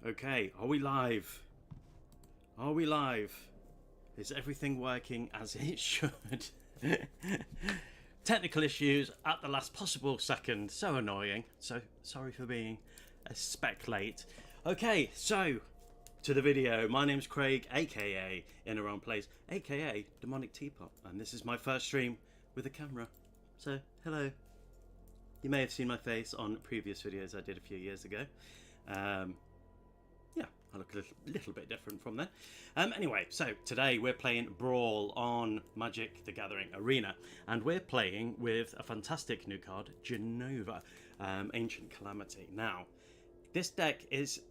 Okay, are we live? Are we live? Is everything working as it should? Technical issues at the last possible second. So annoying. So sorry for being a speck late. Okay, so to the video. My name's Craig, aka In Around Plays, aka Demonic Teapot, and this is my first stream with a camera. So hello. You may have seen my face on previous videos I did a few years ago. Yeah, I look a little bit different from then. Anyway, so today we're playing Brawl on Magic the Gathering Arena, and we're playing with a fantastic new card, Jenova, Ancient Calamity. Now, this deck is...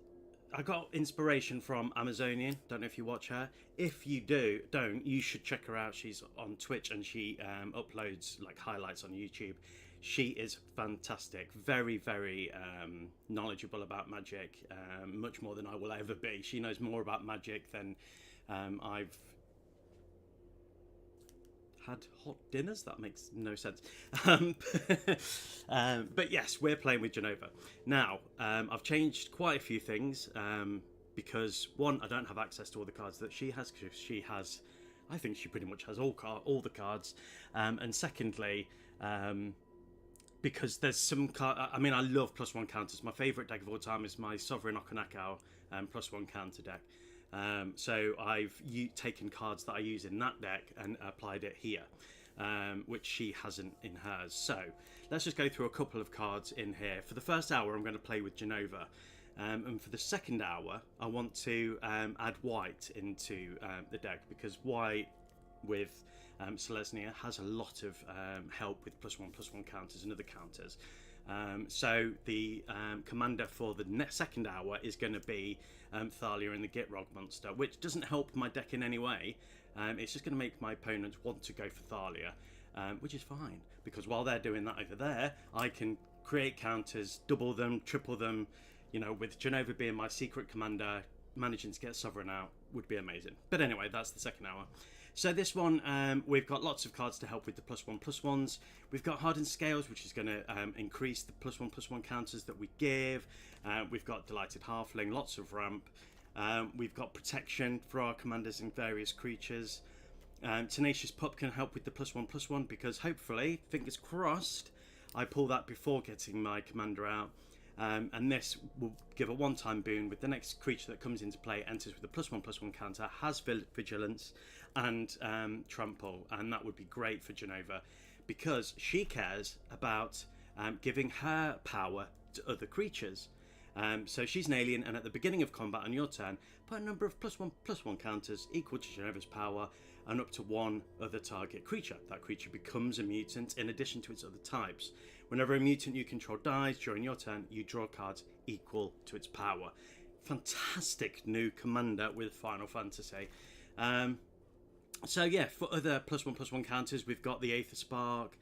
I got inspiration from Amazonian. Don't know if you watch her. If you don't, you should check her out. She's on Twitch and she uploads like highlights on YouTube. She is fantastic. Very, very knowledgeable about Magic. Much more than I will ever be. She knows more about Magic than I've had hot dinners. That makes no sense. But yes, we're playing with Jenova. Now, I've changed quite a few things because one, I don't have access to all the cards that she has, because she has, I think she pretty much has all the cards. And secondly, because there's some card. I mean, I love +1 counters. My favourite deck of all time is my Sovereign Okanakao +1 counter deck. So I've taken cards that I use in that deck and applied it here, which she hasn't in hers. So let's just go through a couple of cards in here. For the first hour, I'm going to play with Jenova. And for the second hour, I want to add white into the deck, because white with Selesnya has a lot of help with +1/+1 counters and other counters. So the commander for the second hour is going to be Thalia and the Gitrog monster, which doesn't help my deck in any way. It's just going to make my opponents want to go for Thalia, which is fine, because while they're doing that over there, I can create counters, double them, triple them. You know, with Jenova being my secret commander, managing to get Sovereign out would be amazing. But anyway, that's the second hour. So this one, we've got lots of cards to help with the +1/+1s. We've got Hardened Scales, which is going to increase the +1/+1 counters that we give. We've got Delighted Halfling, lots of ramp. We've got Protection for our commanders and various creatures. Tenacious Pup can help with the +1/+1, because hopefully, fingers crossed, I pull that before getting my commander out. And this will give a one-time boon with the next creature that comes into play, enters with a +1/+1 counter, has vigilance and trample, and that would be great for Jenova, because she cares about giving her power to other creatures. So she's an alien, and at the beginning of combat on your turn, put a number of +1/+1 counters equal to Jenova's power and up to one other target creature. That creature becomes a mutant in addition to its other types. Whenever a mutant you control dies during your turn, you draw cards equal to its power. Fantastic new commander with Final Fantasy. So yeah, for other +1/+1 counters, we've got the Aether Spark,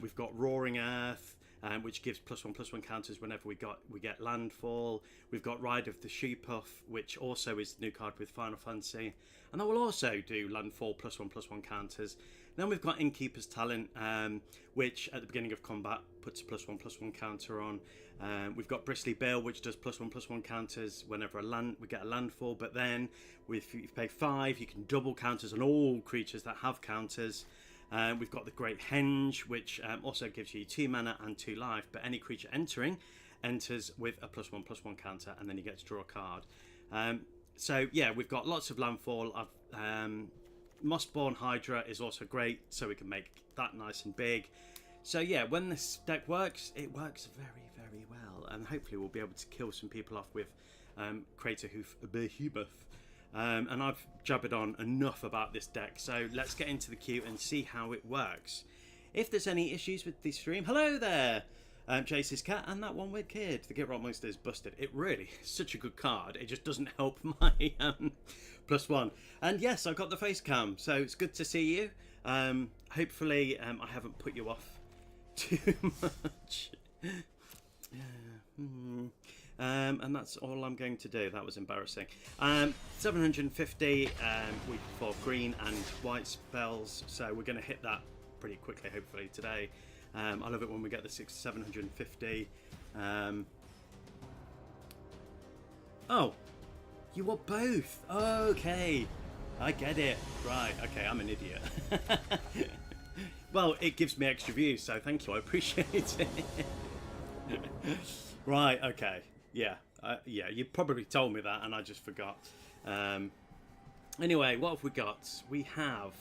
we've got Roaring Earth, which gives +1/+1 counters whenever we get landfall. We've got Ride of the She-Puff, which also is the new card with Final Fantasy, and that will also do landfall +1/+1 counters. Then we've got Innkeeper's Talent, which at the beginning of combat puts a +1/+1 counter on. We've got Bristly Bill, which does +1/+1 counters whenever we get a landfall. But then, if you pay 5, you can double counters on all creatures that have counters. We've got the Great Henge, which also gives you 2 mana and 2 life, but any creature enters with a +1/+1 counter, and then you get to draw a card. So yeah, we've got lots of landfall. Mossborn Hydra is also great, so we can make that nice and big. So yeah, when this deck works, it works very, very well, and hopefully we'll be able to kill some people off with Craterhoof Behemoth. And I've jabbered on enough about this deck, so let's get into the queue and see how it works. If there's any issues with the stream, hello there, Jace's cat and that one weird kid. The Gitrog monster is busted. It really is such a good card. It just doesn't help my +1. And yes, I've got the face cam, so it's good to see you. Hopefully, I haven't put you off too much. And that's all I'm going to do. That was embarrassing. 750 for green and white spells, so we're going to hit that pretty quickly, hopefully, today. I love it when we get the 750. Oh, you want both? Okay, I get it. Right, okay, I'm an idiot. Well, it gives me extra views, so thank you, I appreciate it. Right, okay, yeah, yeah, you probably told me that and I just forgot. Anyway, what have we got? We have...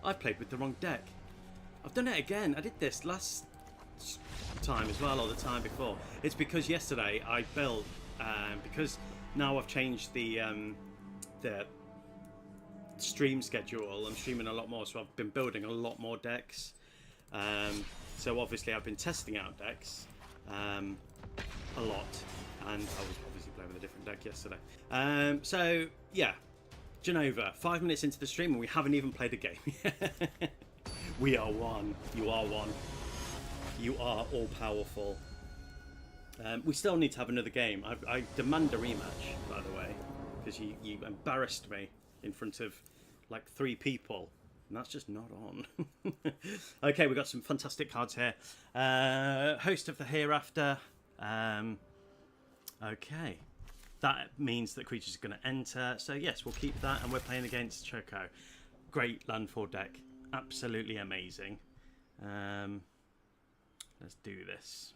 I played with the wrong deck. I've done it again. I did this last time as well, or the time before. It's because yesterday I built... because now I've changed the stream schedule. I'm streaming a lot more, so I've been building a lot more decks. So obviously I've been testing out decks a lot, and I was obviously playing with a different deck yesterday. So yeah, Jenova, 5 minutes into the stream and we haven't even played a game. We are one. You are one. You are all powerful. We still need to have another game. I demand a rematch, by the way, because you embarrassed me in front of like 3 people, and that's just not on. Okay, we've got some fantastic cards here. Host of the Hereafter. Okay, that means that creatures are going to enter. So yes, we'll keep that, and we're playing against Choco. Great landfall deck, absolutely amazing. Let's do this.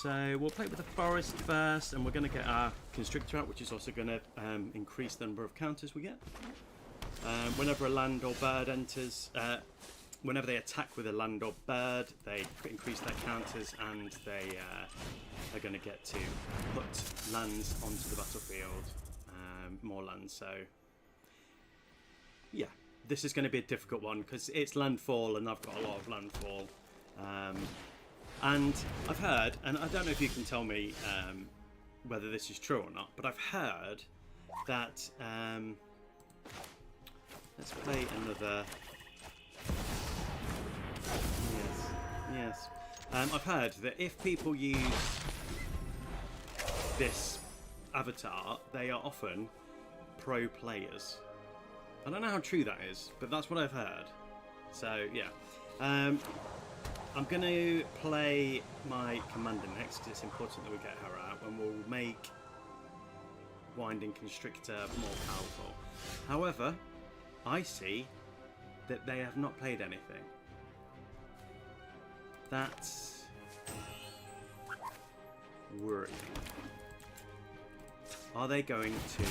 So we'll play with the forest first, and we're going to get our Constrictor out, which is also going to increase the number of counters we get. Whenever a land or bird enters, whenever they attack with a land or bird, they increase their counters, and they are going to get to put lands onto the battlefield, more lands. So yeah, this is going to be a difficult one because it's landfall, and I've got a lot of landfall. And I've heard, and I don't know if you can tell me whether this is true or not, but I've heard that... let's play another... Yes. I've heard that if people use this avatar, they are often pro players. I don't know how true that is, but that's what I've heard. So, yeah. I'm going to play my commander next because it's important that we get her out, and we'll make Winding Constrictor more powerful. However, I see that they have not played anything. That's worrying. Are they going to...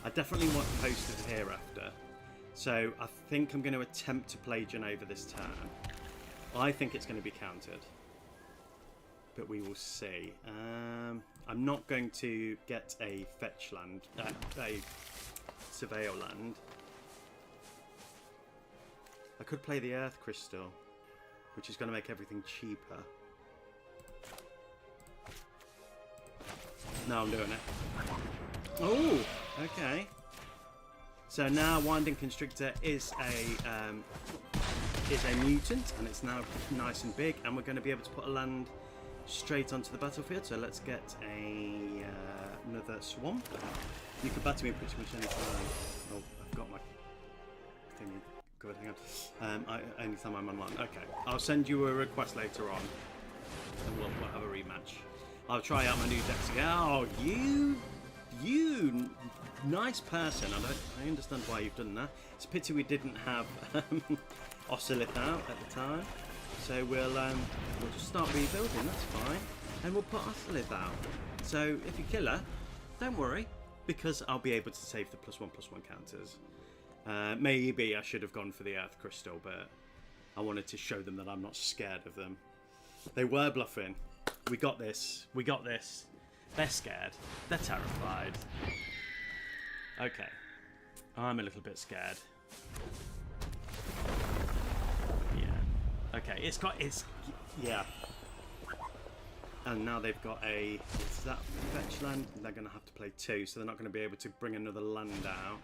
I definitely want Host of the Hereafter. So I think I'm going to attempt to play Jenova this turn. I think it's going to be countered, but we will see. I'm not going to get a fetch land, a surveil land. I could play the Earth Crystal, which is going to make everything cheaper. No, I'm doing it. Oh, okay. So now Winding Constrictor is a mutant, and it's now nice and big, and we're going to be able to put a land straight onto the battlefield. So let's get another swamp. You can battle me pretty much any time. Oh, I've got my thingy. Good, hang on. Anytime I'm online. Okay, I'll send you a request later on, and we'll have a rematch. I'll try out my new decks again. Oh, you nice person. I understand why you've done that. It's a pity we didn't have Ocelith out at the time. So we'll just start rebuilding, that's fine. And we'll put Ocelith out. So if you kill her, don't worry, because I'll be able to save the +1/+1 counters. Maybe I should have gone for the Earth Crystal, but I wanted to show them that I'm not scared of them. They were bluffing. We got this. We got this. They're scared. They're terrified. Okay. I'm a little bit scared. Yeah. Okay, yeah. And now they've got is that fetch land? They're going to have to play 2, so they're not going to be able to bring another land out.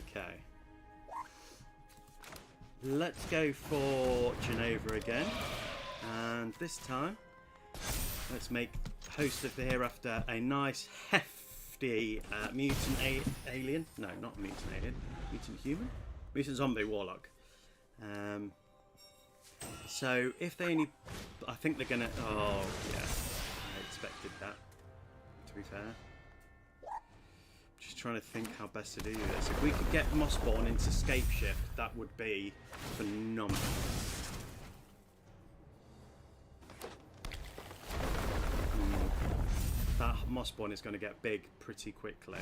Okay. Let's go for Jenova again. And this time, let's make Host of the Hereafter a nice, hefty mutant alien. No, not mutant alien. Mutant human? Mutant zombie warlock. So if they only... I think they're going to... Oh, yeah. I expected that, to be fair. Just trying to think how best to do this. If we could get Mossborn into Scapeshift, that would be phenomenal. That Mossborn is going to get big pretty quickly.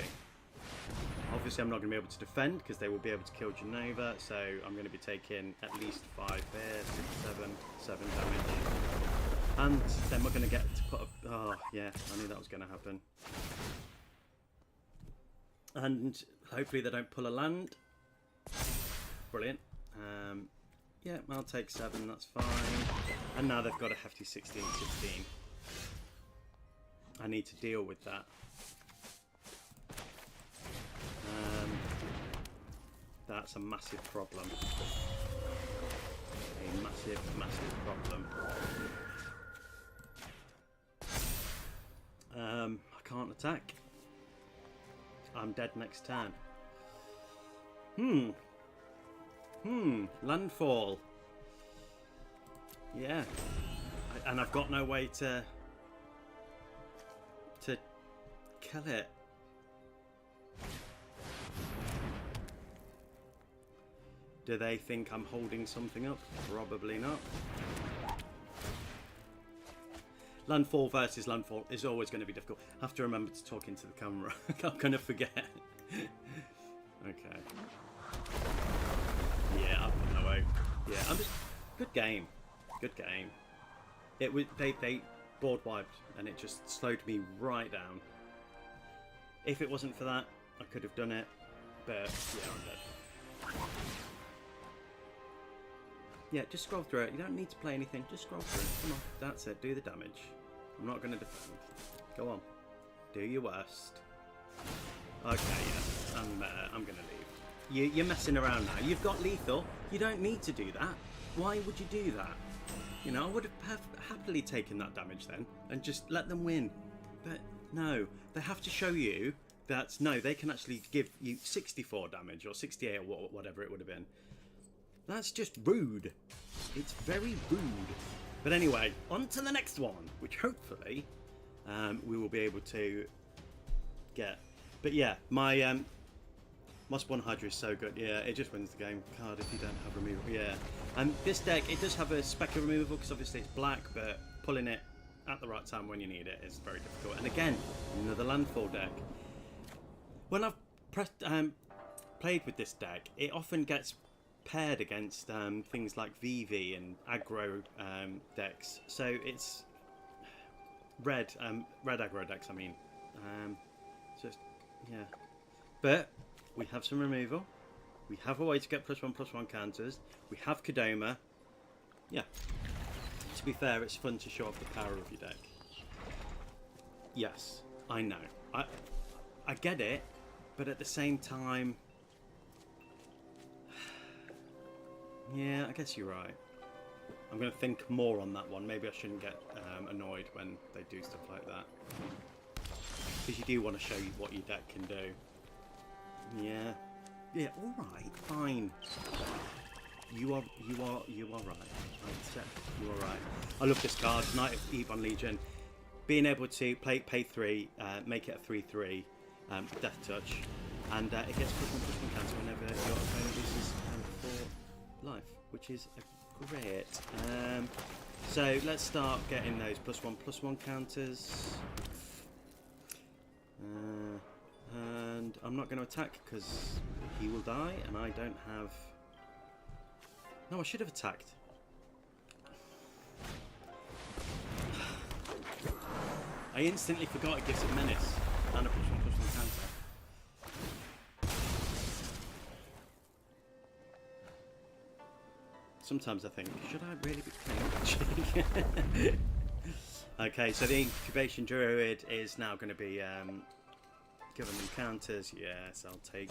Obviously I'm not going to be able to defend because they will be able to kill Jenova, so I'm going to be taking at least 5 here, 7 damage. And then we're going to get to put a... Oh, yeah, I knew that was going to happen. And hopefully they don't pull a land. Brilliant. Yeah, I'll take 7, that's fine. And now they've got a hefty 16-16. I need to deal with that. That's a massive problem. A massive, massive problem. I can't attack. I'm dead next turn. Landfall. Yeah. And I've got no way to kill it. Do they think I'm holding something up? Probably not. Landfall versus landfall is always going to be difficult. I have to remember to talk into the camera. I'm going to forget. Okay. Yeah, I've got no way. Yeah, I'm just... Good game. Good game. It was... They board wiped and it just slowed me right down. If it wasn't for that, I could have done it. But, yeah, I'm dead. Yeah, just scroll through it. You don't need to play anything. Just scroll through it. Come on. That's it. Do the damage. I'm not going to defend. Go on. Do your worst. Okay, yeah. I'm going to leave. You're messing around now. You've got lethal. You don't need to do that. Why would you do that? You know, I would have happily taken that damage then and just let them win. But no. They have to show you that, no, they can actually give you 64 damage or 68 or whatever it would have been. That's just rude. It's very rude. But anyway, on to the next one, which hopefully we will be able to get. But yeah, my Mossborn Hydra is so good. Yeah, it just wins the game card if you don't have removal. Yeah. And this deck, it does have a spec of removal because obviously it's black, but pulling it at the right time when you need it is very difficult. And again, another landfall deck. When I've played with this deck, it often gets paired against things like VV and aggro decks, so it's red aggro decks. I mean, just yeah. But we have some removal. We have a way to get +1/+1 counters. We have Kodama. Yeah. To be fair, it's fun to show off the power of your deck. Yes, I know. I get it, but at the same time. Yeah, I guess you're right. I'm going to think more on that one. Maybe I shouldn't get annoyed when they do stuff like that. Because you do want to show you what your deck can do. Yeah. Yeah, alright, fine. You are right. You are right. I love this card, Knight of Ebon Legion. Being able to pay 3, make it a 3/3, Death Touch. And it gets +1/+1 counter whenever your opponent loses 4 life, which is great. So let's start getting those +1/+1 counters. And I'm not going to attack because he will die, and I don't have. No, I should have attacked. I instantly forgot it gives it menace and a +1/+1 counter. Sometimes I think, should I really be playing Magic? Okay, so the Incubation Druid is now going to be giving them counters. Yes, I'll take.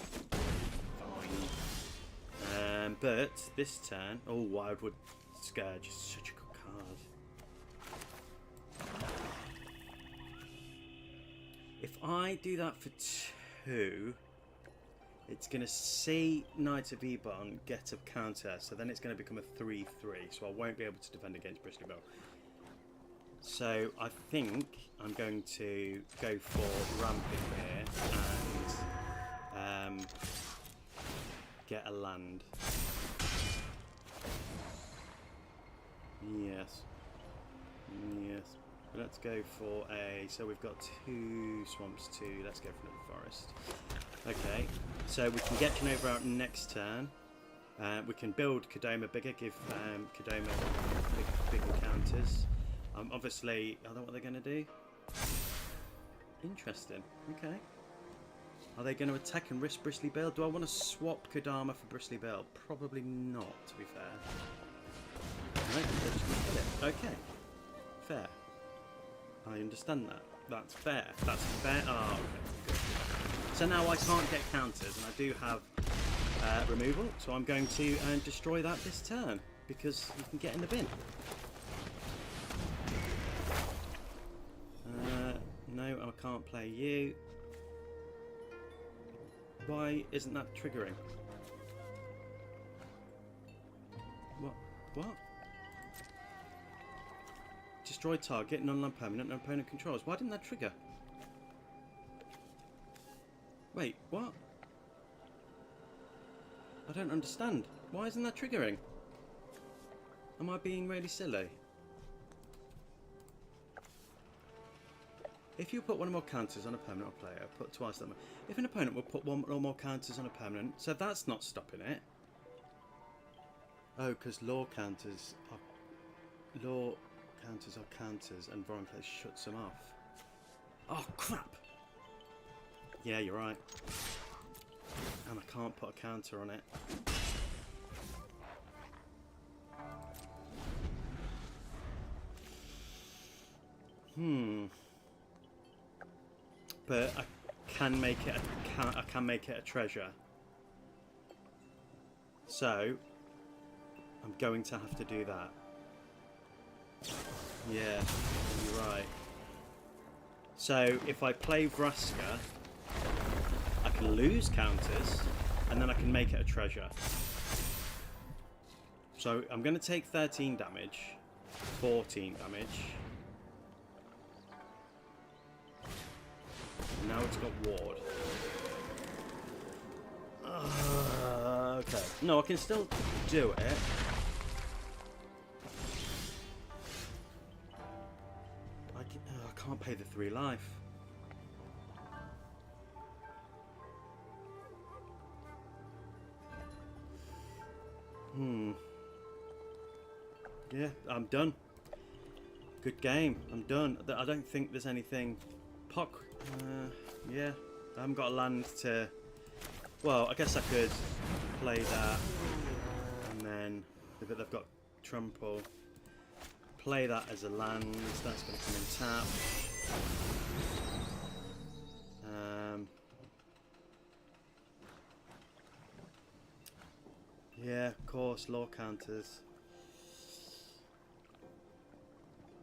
Fine. But this turn, oh, Wildwood Scourge is such a good card. If I do that for 2, It's going to see Knight of Ebon get a counter, so then it's going to become a 3-3, so I won't be able to defend against Bristly Bill. So I think I'm going to go for Ramping here and get a land. Yes. Yes. Let's go for a... So we've got 2 swamps, 2. Let's go for another forest. Okay. So we can get Jenova out next turn. We can build Kodama bigger, give Kodama bigger counters. Obviously, I don't know what they're going to do. Interesting. Okay. Are they going to attack and risk Bristly Bill? Do I want to swap Kodama for Bristly Bill? Probably not, to be fair. Right, they're just going to kill it. Okay. Fair. I understand that. That's fair. That's fair. Oh, okay. Good. So now I can't get counters, and I do have removal, so I'm going to destroy that this turn, because you can get in the bin. No, I can't play you. Why isn't that triggering? What? Destroy target, non-land permanent, no opponent controls. Why didn't that trigger? Wait, what? I don't understand. Why isn't that triggering? Am I being really silly? If you put one or more counters on a permanent player, put twice that much. If an opponent will put one or more counters on a permanent, so that's not stopping it. Oh, because law counters are counters, and Voronclex shuts them off. Oh crap! Yeah, you're right. And I can't put a counter on it. But I can make it. I can make it a treasure. So I'm going to have to do that. Yeah, you're right. So if I play Vraska, I can lose counters, and then I can make it a treasure. So I'm going to take 13 damage, 14 damage. Now it's got ward. Okay. No, I can still do it. I can't pay the 3 life. Yeah, I'm done. Good game. I'm done. I don't think there's anything... Pock. Yeah, I haven't got a land to... Well, I guess I could play that, and then they've got Trample. Play that as a land. That's going to come in tap. Yeah, of course, law counters.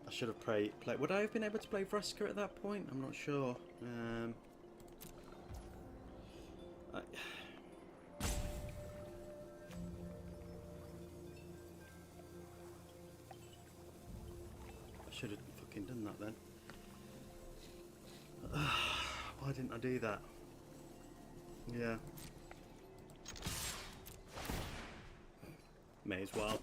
I should have played. Would I have been able to play Vraska at that point? I'm not sure. I should have fucking done that then. Why didn't I do that? Yeah. May as well.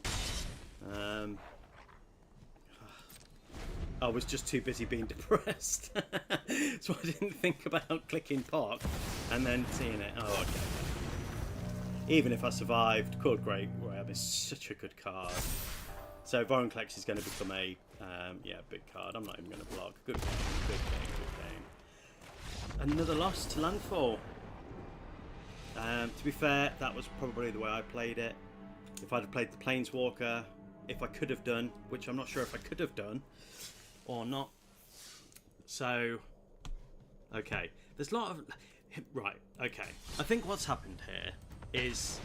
I was just too busy being depressed. So I didn't think about clicking Pock and then seeing it. Oh, okay. Even if I survived, called Great Grab is such a good card. So Voronclex is going to become a big card. I'm not even going to block. Good game, good game, good game. Another loss to Landfall. To be fair, that was probably the way I played it. If I'd have played the Planeswalker, if I could have done, which I'm not sure if I could have done or not. So, okay. There's a lot of... Right, okay. I think what's happened here is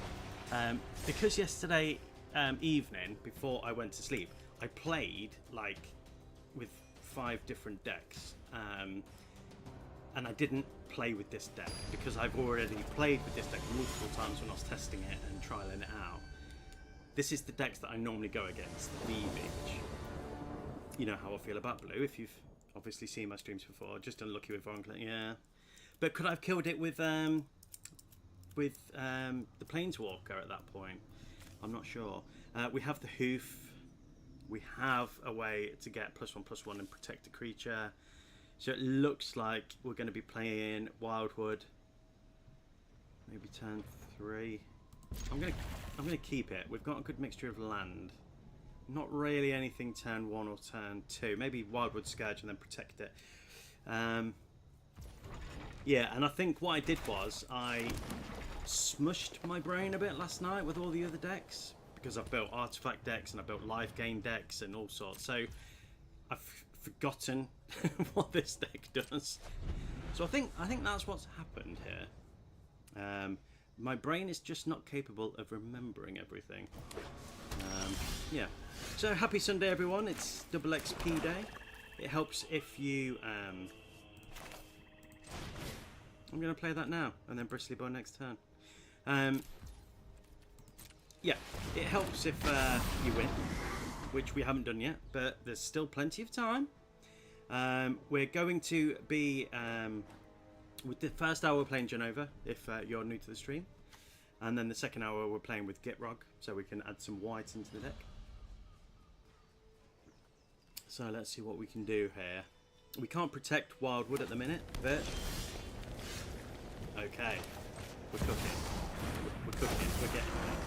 because yesterday evening, before I went to sleep, I played, like, with 5 different decks. and I didn't play with this deck because I've already played with this deck multiple times when I was testing it and trialing it out. This is the decks that I normally go against, the beach. You know how I feel about blue if you've obviously seen my streams before. Just unlucky with Von, yeah. But could I have killed it with the Planeswalker at that point? I'm not sure. We have the Hoof. We have a way to get +1/+1 and protect a creature. So it looks like we're going to be playing Wildwood. Maybe turn 3. I'm gonna keep it. We've got a good mixture of land. Not really anything turn 1 or turn 2. Maybe Wildwood Scourge and then protect it. Yeah, and I think what I did was I smushed my brain a bit last night with all the other decks because I've built artifact decks and I built life gain decks and all sorts. So I've forgotten what this deck does. So I think that's what's happened here. My brain is just not capable of remembering everything. Yeah. So happy Sunday, everyone. It's double XP day. It helps if you... I'm going to play that now and then Bristly Boy next turn. Yeah, it helps if you win, which we haven't done yet, but there's still plenty of time. We're going to be... with the first hour we're playing Jenova, if you're new to the stream. And then the second hour we're playing with Gitrog, so we can add some white into the deck. So let's see what we can do here. We can't protect Wildwood at the minute, but... Okay, we're cooking. We're cooking, we're getting there.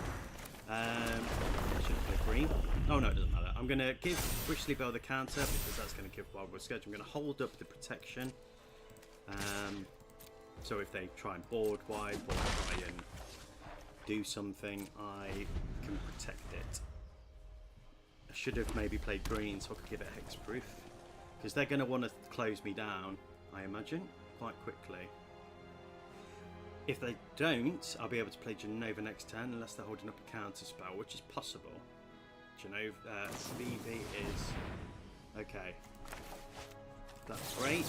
I should have played green. Oh no, it doesn't matter. I'm going to give Bristly Boy the counter, because that's going to give Wildwood Scourge. I'm going to hold up the protection. So if they try and board wide or try and do something, I can protect it. I should have maybe played green so I could give it hexproof, because they're going to want to close me down, I imagine, quite quickly. If they don't, I'll be able to play Jenova next turn unless they're holding up a counter spell, which is possible. Jenova VV is okay. That's great.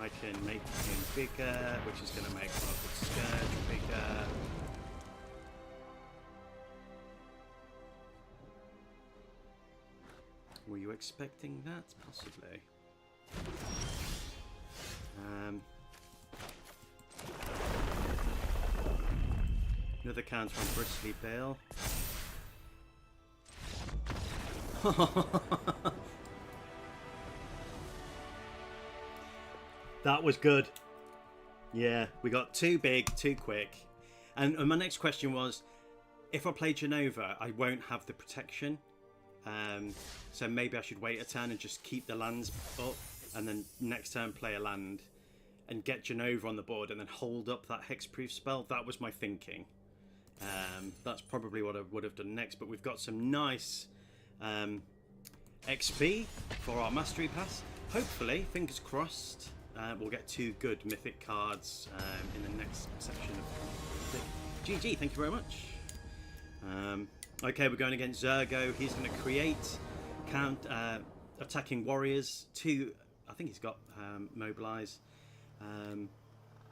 I can make him bigger, which is going to make Wildwood Scourge bigger. Were you expecting that? Possibly. Another counter on Bristly Bale. That was good. Yeah, we got too big, too quick. And my next question was, if I play Jenova, I won't have the protection. So maybe I should wait a turn and just keep the lands up, and then next turn play a land and get Jenova on the board and then hold up that hexproof spell. That was my thinking. That's probably what I would have done next, but we've got some nice XP for our Mastery Pass. Hopefully, fingers crossed, we'll get 2 good mythic cards in the next section of GG, thank you very much. Okay, we're going against Zergo. He's going to create attacking warriors. 2, I think he's got mobilize.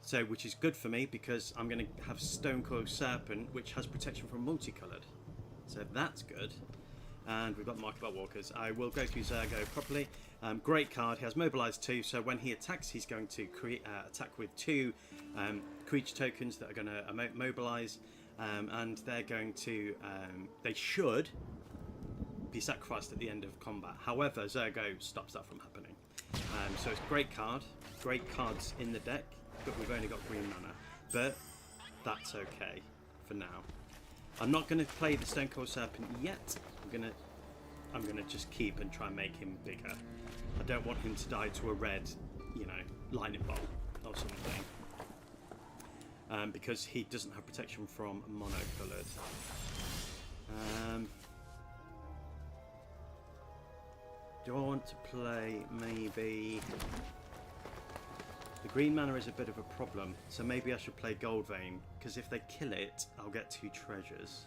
So, which is good for me because I'm going to have Stonecoil Serpent, which has protection from multicolored. So that's good. And we've got Markabout Walkers. I will go through Zergo properly. Great card. He has mobilize 2, so when he attacks, he's going to attack with 2 creature tokens that are going to mobilize. And they're going to, they should be sacrificed at the end of combat. However, Zergo stops that from happening. So it's a great card, great cards in the deck, but we've only got green mana. But that's okay for now. I'm not going to play the Stonecoil Serpent yet. I'm gonna just keep and try and make him bigger. I don't want him to die to a red, you know, lightning bolt or something. Because he doesn't have protection from mono-coloured. Do I want to play maybe... The green mana is a bit of a problem, so maybe I should play Gold Vein, because if they kill it, I'll get 2 treasures.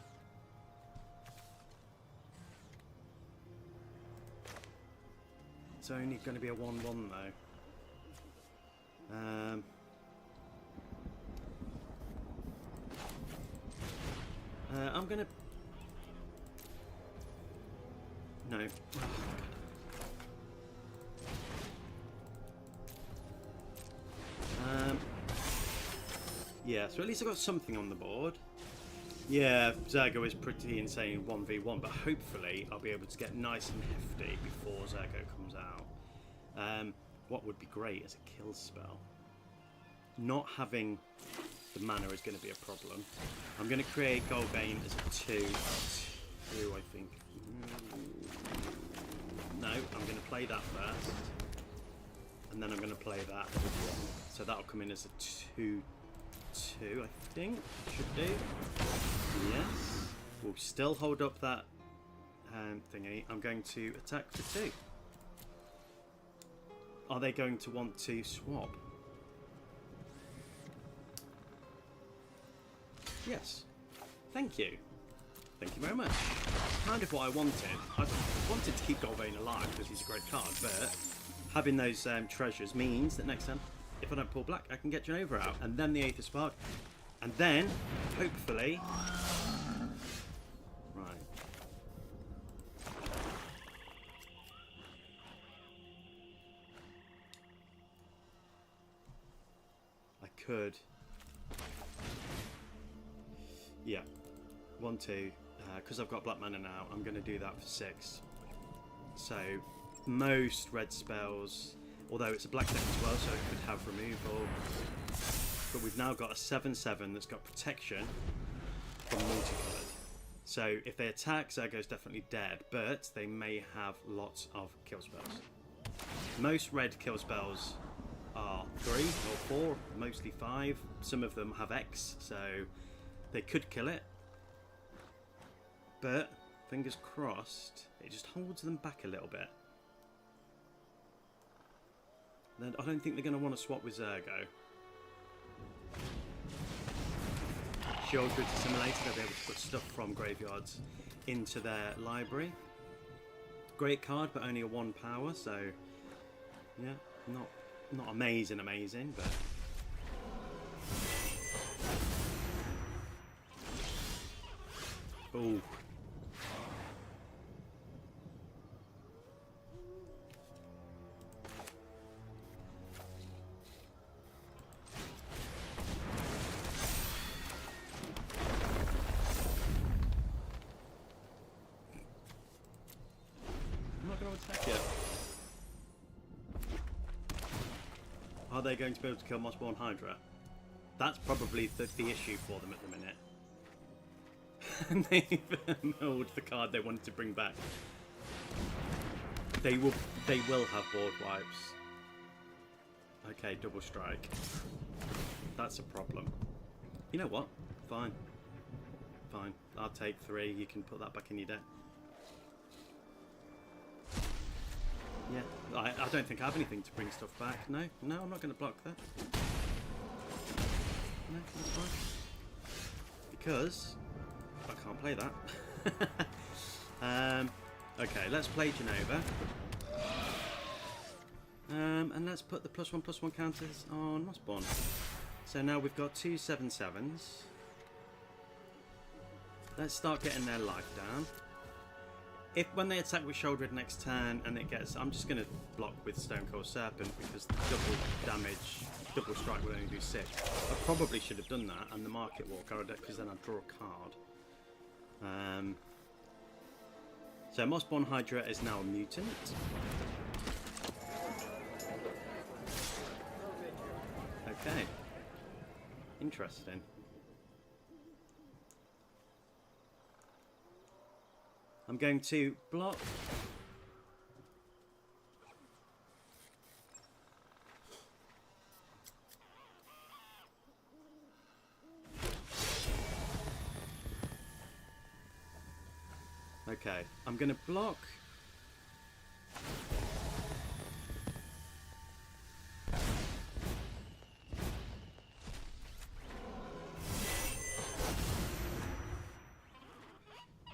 It's only going to be a 1/1 though. I'm gonna... No. Yeah, so at least I got something on the board. Yeah, Zergo is pretty insane 1v1, but hopefully I'll be able to get nice and hefty before Zergo comes out. What would be great is a kill spell. Not having the mana is going to be a problem. I'm going to create Golbane as a 2, I think. No, I'm going to play that first. And then I'm going to play that. So that'll come in as a 2-2, I think. Should do. Yes. We'll still hold up that thingy. I'm going to attack for 2. Are they going to want to swap? Yes. Thank you. Thank you very much. Kind of what I wanted. I wanted to keep Golbane alive because he's a great card, but having those treasures means that next time, if I don't pull black, I can get Jenova out. And then the Aether Spark. And then, hopefully... Right. I could... Yeah. 1, 2. Because I've got black mana now, I'm going to do that for 6. So, most red spells... Although it's a black deck as well, so it could have removal. But we've now got a 7/7 that's got protection from multicolored. So if they attack, Zergo's definitely dead, but they may have lots of kill spells. Most red kill spells are 3 or 4, mostly 5. Some of them have X, so they could kill it. But, fingers crossed, it just holds them back a little bit. Then I don't think they're going to want to swap with Zergo. Shieldred Assimilator, they'll be able to put stuff from graveyards into their library. Great card, but only a 1 power, so yeah, not amazing, but ooh. Are they going to be able to kill Mossborn Hydra? That's probably the issue for them at the minute. And they've milled the card they wanted to bring back. They will have board wipes. Okay, double strike. That's a problem. You know what? Fine. Fine. I'll take 3. You can put that back in your deck. Yeah, I don't think I have anything to bring stuff back. No, I'm not going to block that. No, that's fine. Because I can't play that. Okay, let's play Jenova. And let's put the +1/+1 counters on Mossborn. So now we've got 2 7/7s. Let's start getting their life down. If when they attack with Shouldred next turn and it gets, I'm just going to block with Stone Cold Serpent because the double damage, double strike will only do 6. I probably should have done that and the Market Walker because then I'd draw a card. So Mossborn Hydra is now a mutant. Okay, interesting. I'm going to block. Okay, I'm going to block.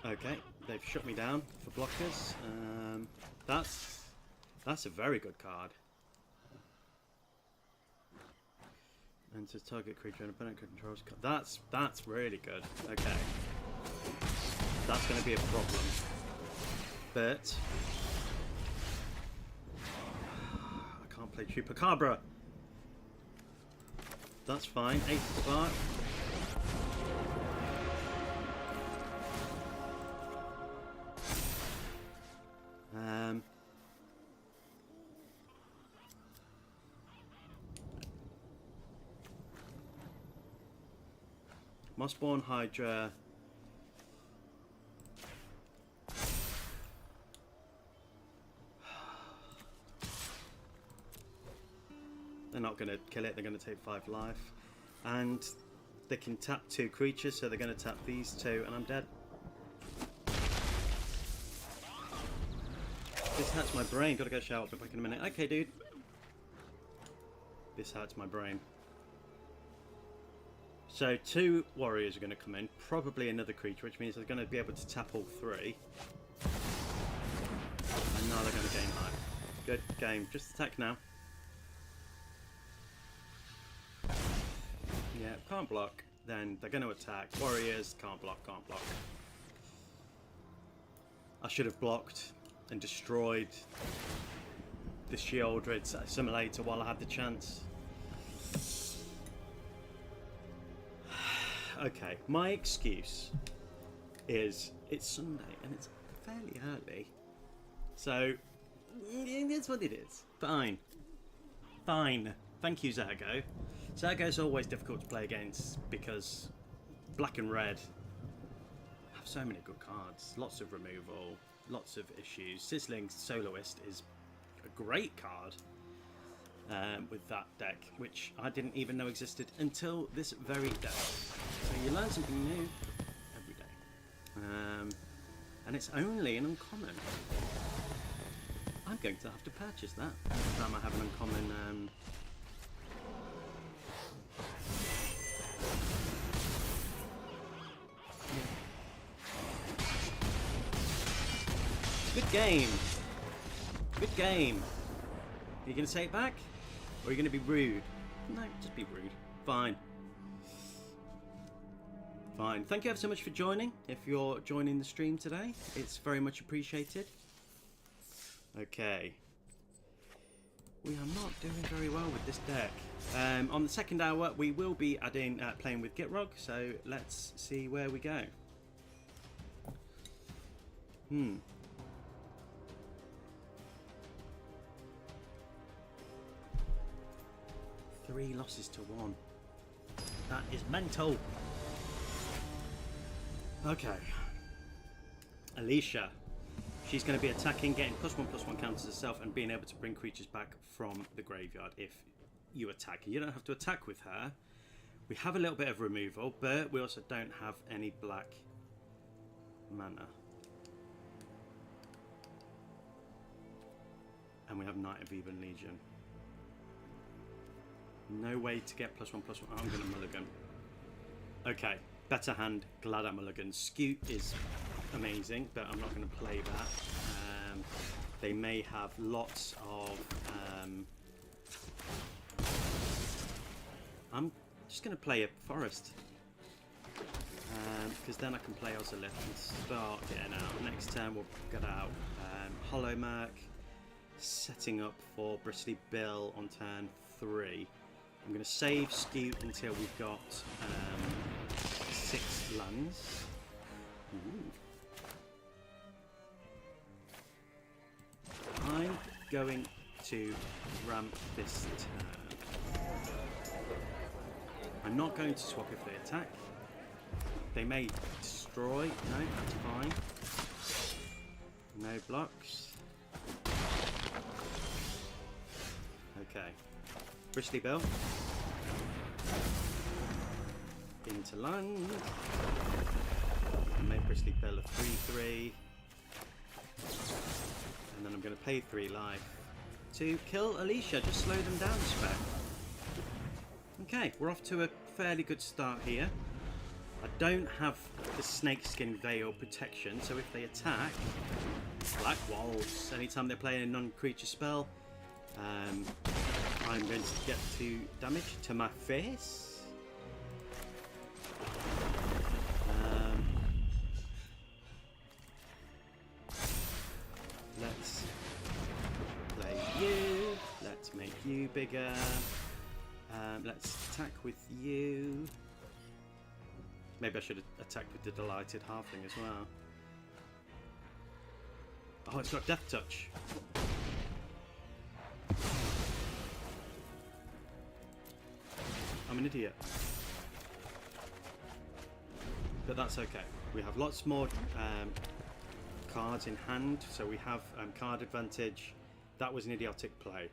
Okay, they've shut me down for blockers. That's a very good card. And to target creature and opponent controls. That's really good. Okay. That's going to be a problem. But I can't play Chupacabra. That's fine. 8 spark. Mossborn Hydra. They're not going to kill it, they're going to take 5 life. And they can tap 2 creatures, so they're going to tap these 2, and I'm dead. This hurts my brain. Gotta go shower, I'll be back in a minute. Okay, dude. This hurts my brain. So 2 warriors are going to come in, probably another creature, which means they're going to be able to tap all 3. And now they're going to gain life. Good game. Just attack now. Yeah, can't block. Then they're going to attack. Warriors, can't block, can't block. I should have blocked and destroyed the Sheoldred's assimilator while I had the chance. Okay, my excuse is it's Sunday and it's fairly early. So, it's what it is. Fine. Fine. Thank you, Zergo. Zergo's always difficult to play against because black and red have so many good cards. Lots of removal, lots of issues. Sizzling Soloist is a great card with that deck, which I didn't even know existed until this very day. So you learn something new every day. And it's only an uncommon. I'm going to have to purchase that. Next time I have an uncommon... Good game. Good game. Are you going to say it back? Or are you going to be rude? No, just be rude. Fine. Fine. Thank you ever so much for joining. If you're joining the stream today, it's very much appreciated. Okay. We are not doing very well with this deck. On the second hour, we will be adding playing with Gitrog, so let's see where we go. 3 losses to 1. That is mental. Okay. Alicia. She's going to be attacking, getting +1/+1 counters herself, and being able to bring creatures back from the graveyard if you attack. You don't have to attack with her. We have a little bit of removal, but we also don't have any black mana. And we have Knight of Ebon Legion. No way to get +1/+1. Oh, I'm going to mulligan. Okay, better hand. Glad I mulligan. Scute is amazing, but I'm not going to play that. They may have lots of... I'm just going to play a forest. Because then I can play Ozolith and start getting out. Next turn we'll get out Hollow Merc. Setting up for Bristly Bill on turn 3. I'm going to save Scute until we've got 6 lands. Ooh. I'm going to ramp this turn. I'm not going to swap if they attack. They may destroy. No, that's fine. No blocks. Okay. Bristly Bill. Into land. Make Bristly Bill a 3/3. And then I'm going to pay 3 life to kill Alicia. Just slow them down a spec. Okay, we're off to a fairly good start here. I don't have the Snakeskin Veil protection, so if they attack, Black Walls. Anytime they're playing a non-creature spell, I'm going to get 2 damage to my face. bigger. Let's attack with you. Maybe I should have attacked with the Delighted Halfling as well. Oh, it's got Death Touch. I'm an idiot. But that's okay. We have lots more cards in hand, so we have card advantage. That was an idiotic play.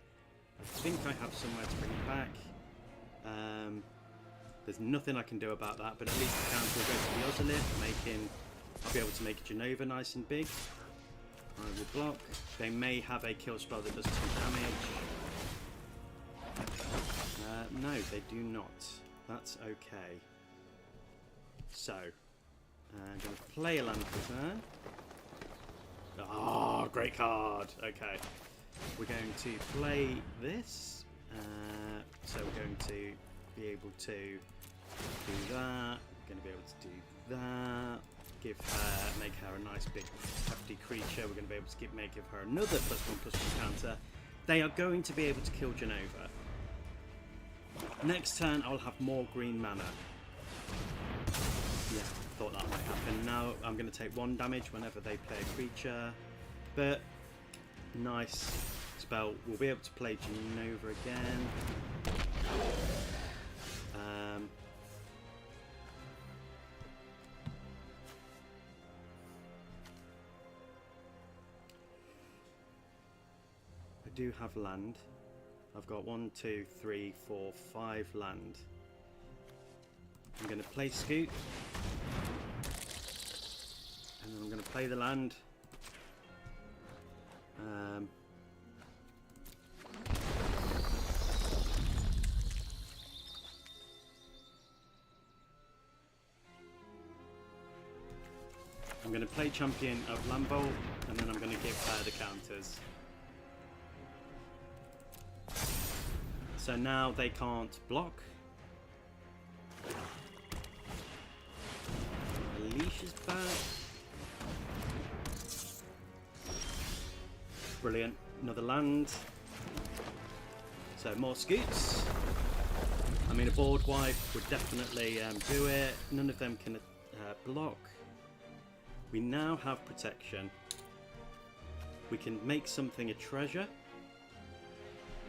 I think I have somewhere to bring it back. There's nothing I can do about that, but at least the counter will go to the Ozolith, I'll be able to make Jenova nice and big. I will block. They may have a kill spell that does 2 damage. No, they do not. That's okay. So, I'm going to play a land for turn. Oh, great card. Okay. We're going to play this. So we're going to be able to do that. We're going to be able to do that. Make her a nice big hefty creature. We're going to be able to give her another +1/+1 counter. They are going to be able to kill Jenova. Next turn I'll have more green mana. Yeah, thought that might happen. Now I'm going to take 1 damage whenever they play a creature. But nice spell. We'll be able to play Jenova again. I do have land. I've got 1, 2, 3, 4, 5 land. I'm going to play Scute. And then I'm going to play the land. I'm going to play Champion of Llanowar, and then I'm going to give her the counters. So now they can't block. Alicia's back. Brilliant. Another land. So more Scutes. I mean, a board wipe would definitely do it. None of them can block. We now have protection. We can make something a treasure.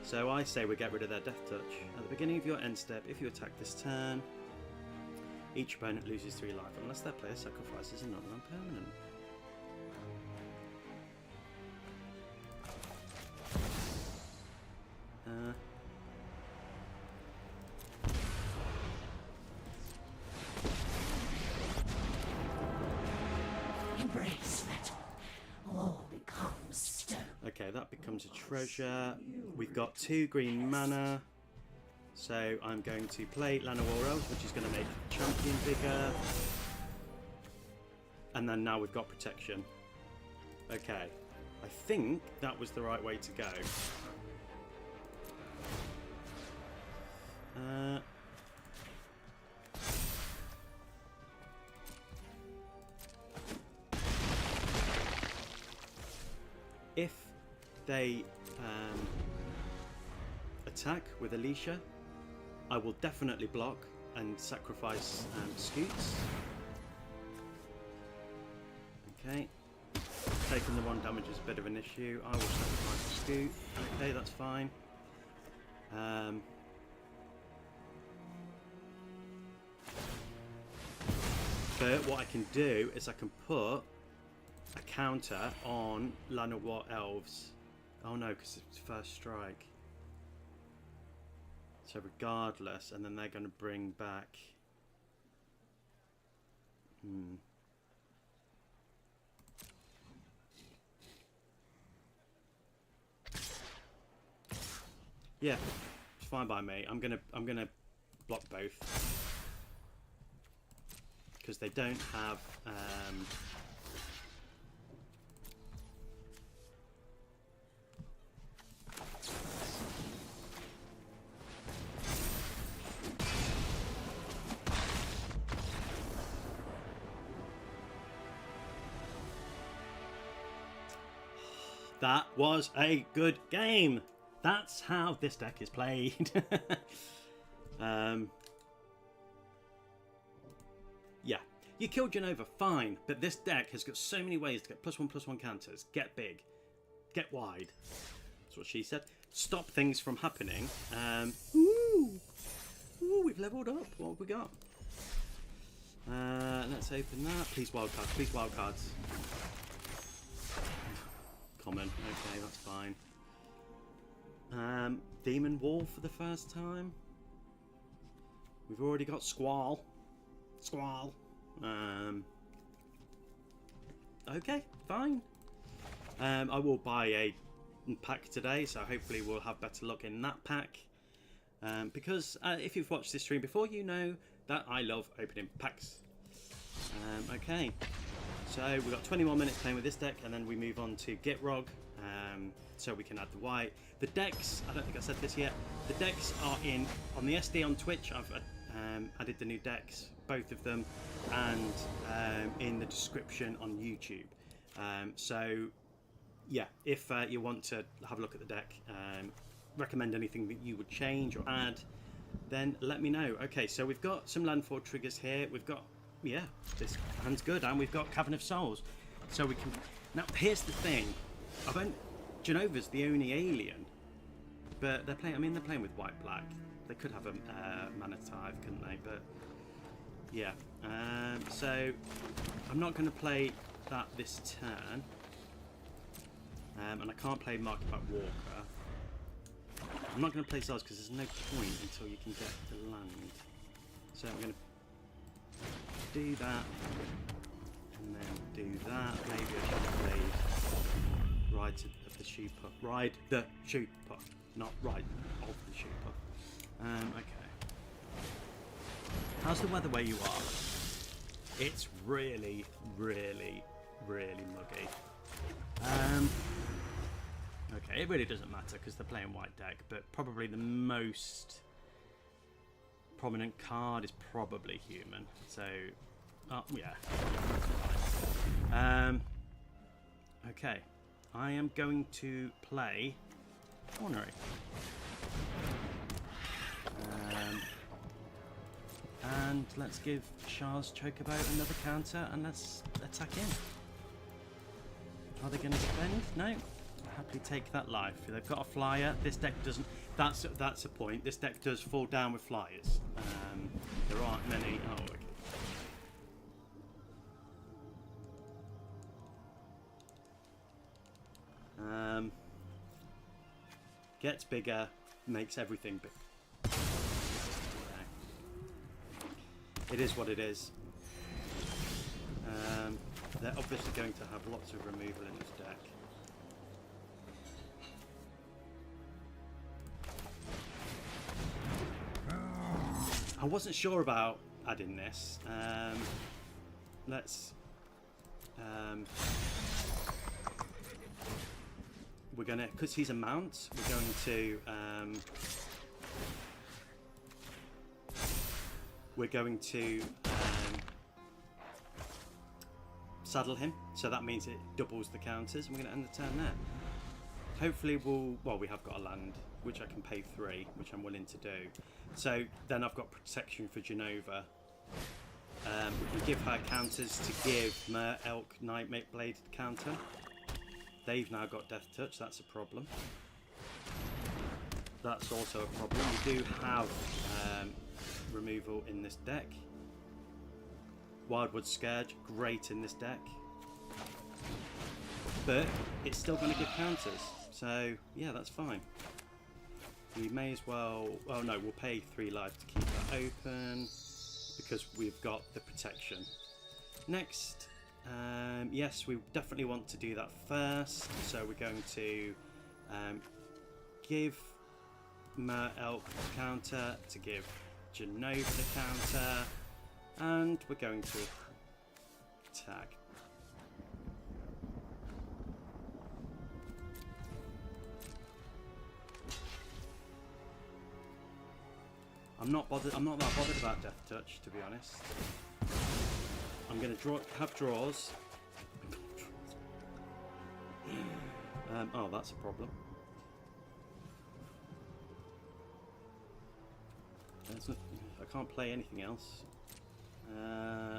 So I say we get rid of their Death Touch. At the beginning of your end step, if you attack this turn, each opponent loses 3 life, unless their player sacrifices another non-permanent. Embrace metal. All becomes stone. Okay, that becomes a treasure. We've got 2 green mana. So I'm going to play Llanowar Elves, which is going to make Champion bigger. And then now we've got protection. Okay. I think that was the right way to go. If they attack with Alicia, I will definitely block and sacrifice Scutes. Okay. Taking the 1 damage is a bit of an issue. I will sacrifice Scute. Okay, that's fine. But what I can do is I can put a counter on Llanowar Elves. Oh no, because it's first strike. So regardless, and then they're going to bring back... Yeah, it's fine by me. I'm gonna block both. Because they don't have That was a good game. That's how this deck is played. Yeah, you killed Jenova, fine, but this deck has got so many ways to get +1/+1 counters. Get big, get wide. That's what she said. Stop things from happening. Ooh, we've leveled up. What have we got? Let's open that. Please wildcards. Please wildcards. Common. Okay, that's fine. Demon Wall for the first time. We've already got Squall. Squall. Okay, fine. I will buy a pack today, so hopefully we'll have better luck in that pack. Because if you've watched this stream before, you know that I love opening packs. Okay, so we've got 20 more minutes playing with this deck, and then we move on to Gitrog, so we can add the white. The decks, I don't think I said this yet, the decks are in on the SD on Twitch. I've added the new decks, both of them, and in the description on YouTube. So yeah, if you want to have a look at the deck, recommend anything that you would change or add, then let me know. Okay, so we've got some landfall triggers here. We've got, yeah, this hand's good, and we've got Cavern of Souls. So we can, now here's the thing, Jenova's the only alien, but they're playing, I mean, they're playing with white-black. They could have a mana tithe, couldn't they? But yeah, so I'm not going to play that this turn, and I can't play Market Back Walker. I'm not going to play Zars because there's no point until you can get the land. So I'm going to do that, and then do that. Maybe I should have played Ride of the Shoe Pup. Ride the Shoe Pup, not Ride of the Shoe Pup. Okay. How's the weather where you are? It's really, really, really muggy. Okay, it really doesn't matter because they're playing white deck, but probably the most prominent card is probably human. So, oh yeah. Okay, I am going to play Ornery. And let's give Char's Chocobo another counter, and let's attack in. Are they going to defend? No. Happily take that life. They've got a flyer. This deck doesn't. That's a point. This deck does fall down with flyers. There aren't many. Oh, okay. Gets bigger, makes everything big. Okay. It is what it is. They're obviously going to have lots of removal in this deck. I wasn't sure about adding this. We're gonna, because he's a mount, we're going to saddle him, so that means it doubles the counters, and we're going to end the turn there. Hopefully we have got a land, which I can pay 3, which I'm willing to do. So then I've got protection for Jenova. We can give her counters to give Mer Elk Nightmare Blade counter. They've now got Death Touch, that's a problem. That's also a problem. We do have removal in this deck. Wildwood Scourge, great in this deck. But it's still going to give counters. So, yeah, that's fine. We may as well... Oh, no, we'll pay 3 life to keep that open because we've got the protection. Next, yes, we definitely want to do that first. So we're going to give Mer Elk the counter to give Jenova the counter. And we're going to attack. I'm not that bothered about Death Touch, to be honest. I'm going to have draws. Oh, that's a problem. I can't play anything else.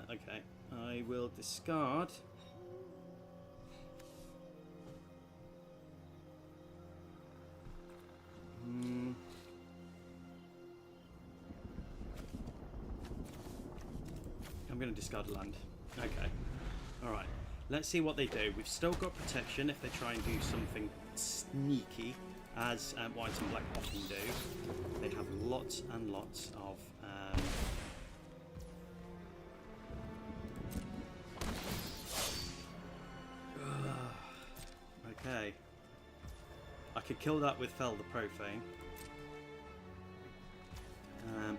Okay, I will discard. I'm going to discard land. Okay. Alright. Let's see what they do. We've still got protection if they try and do something sneaky, as white and black often do. They have lots and lots of... okay. I could kill that with Fell the Profane.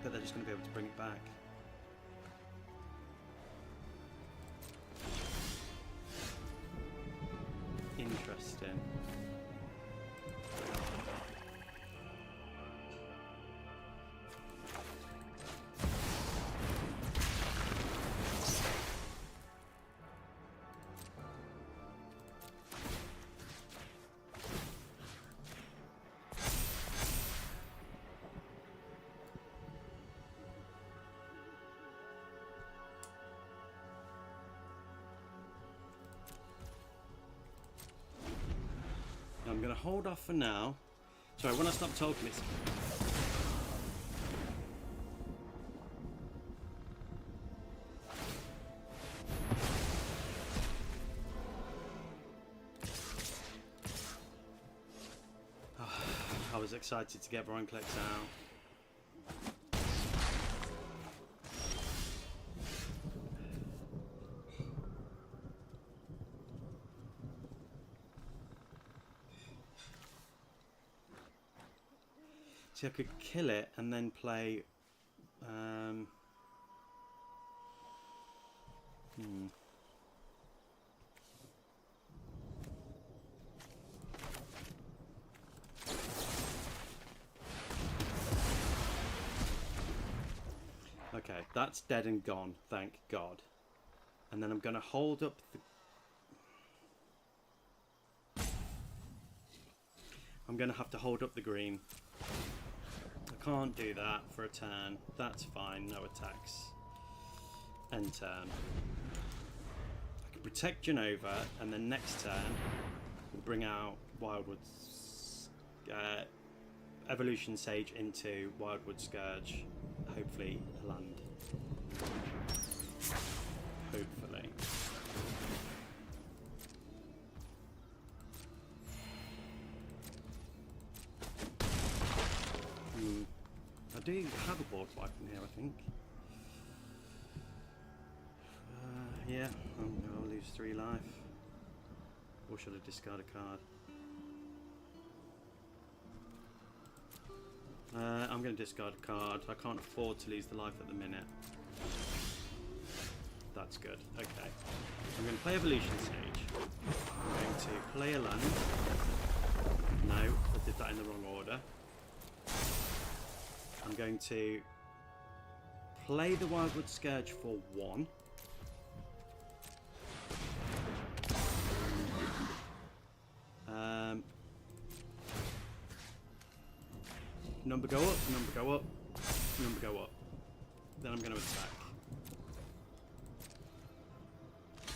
But they're just going to be able to bring it back. Interesting. I'm going to hold off for now. Sorry, when I stop talking, it's... I was excited to get Voronclex out. See, I could kill it and then play... Okay, that's dead and gone, thank God. And then I'm going to hold up the... I'm going to have to hold up the green. I can't do that for a turn. That's fine, no attacks. End turn. I can protect Jenova, and then next turn we'll bring out Wildwood's Evolution Sage into Wildwood Scourge. Hopefully land. Hopefully. I do have a board wipe in here, I think. Yeah, I'll lose 3 life. Or should I discard a card? I'm going to discard a card. I can't afford to lose the life at the minute. That's good. Okay. I'm going to play Evolution Sage. I'm going to play a land. No, I did that in the wrong order. I'm going to play the Wildwood Scourge for 1. Number go up, number go up, number go up. Then I'm going to attack.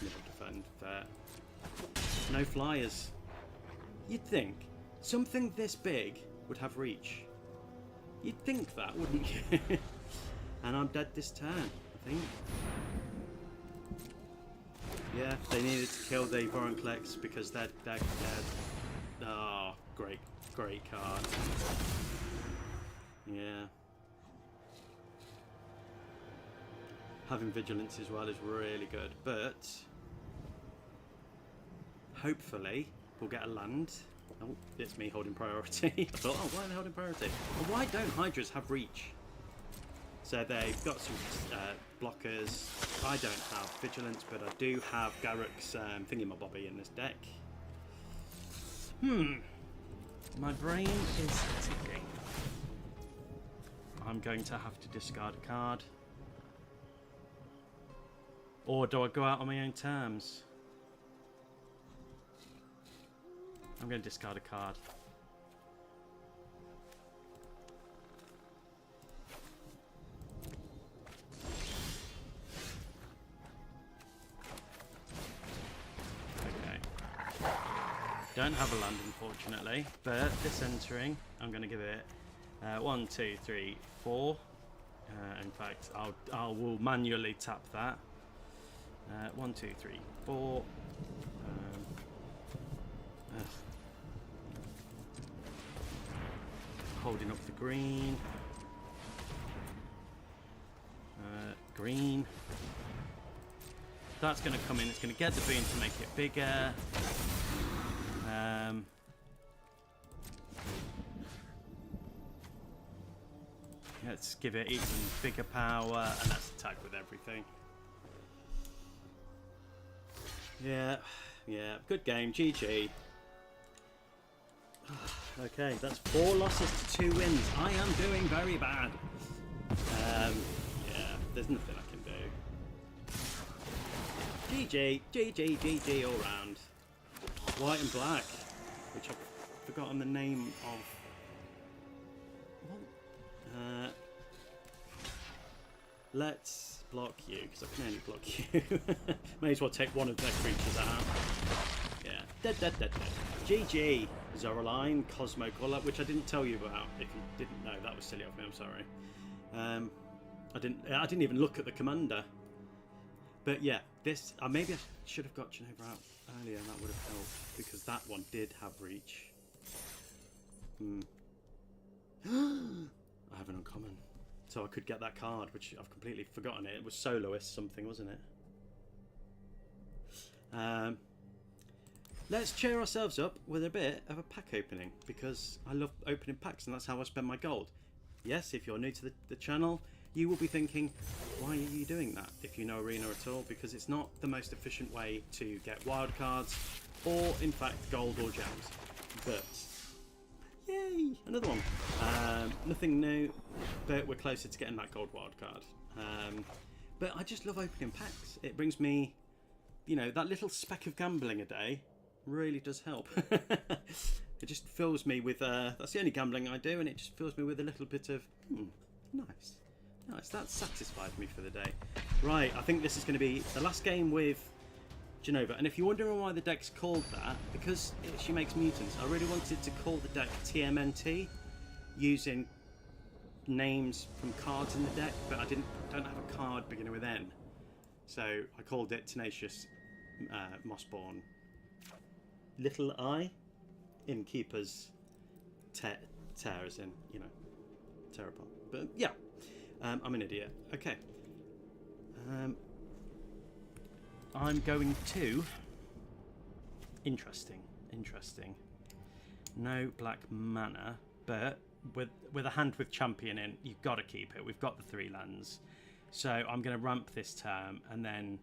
Never defend, fair. No flyers. You'd think something this big would have reach. You'd think that, wouldn't you? And I'm dead this turn, I think. Yeah, they needed to kill the Voronclex because they're dead. Oh, great card. Yeah. Having vigilance as well is really good, but hopefully we'll get a land. Oh, it's me holding priority. I thought, oh, why are they holding priority? Well, why don't Hydras have reach? So they've got some blockers. I don't have vigilance, but I do have Garruk's thingamabobby in this deck. My brain is ticking. I'm going to have to discard a card. Or do I go out on my own terms? I'm going to discard a card. Don't have a land, unfortunately, but this entering, I'm going to give it 1, 2, 3, 4. In fact, I will manually tap that. 1, 2, 3, 4. Holding up the green. Green. That's going to come in. It's going to get the bean to make it bigger. Let's give it even bigger power, and let's attack with everything. Yeah, good game, GG. Okay, that's 4 losses to 2 wins. I am doing very bad. Yeah, there's nothing I can do. GG all round. White and black, which I've forgotten the name of. Let's block you, because I can only block you. May as well take one of their creatures out. Yeah. Dead. GG. Zoraline, Cosmo Collar, which I didn't tell you about. If you didn't know, that was silly of me. I'm sorry. I didn't even look at the commander. But yeah, this maybe I should have got Jenova out earlier, and that would have helped because that one did have reach. I have an uncommon, so I could get that card, which I've completely forgotten. It was Soloist something, wasn't it? Let's cheer ourselves up with a bit of a pack opening, because I love opening packs and that's how I spend my gold. Yes, if you're new to the channel, you will be thinking, why are you doing that if you know Arena at all? Because it's not the most efficient way to get wildcards or, in fact, gold or gems. But, yay, another one. Nothing new, but we're closer to getting that gold wildcard. But I just love opening packs. It brings me, you know, that little speck of gambling a day. Really does help. It just fills me with that's the only gambling I do, and it just fills me with a little bit of nice. That satisfied me for the day. Right, I think this is going to be the last game with Jenova, and if you're wondering why the deck's called that, because she makes mutants. I really wanted to call the deck TMNT using names from cards in the deck, but I don't have a card beginning with N, so I called it Tenacious Mossborn Little I, Innkeeper's tear as in, you know, tear apart. But yeah, I'm an idiot. Okay. I'm going to... Interesting. No black mana, but with a hand with champion in, you've got to keep it. We've got the 3 lands. So I'm going to ramp this term, and then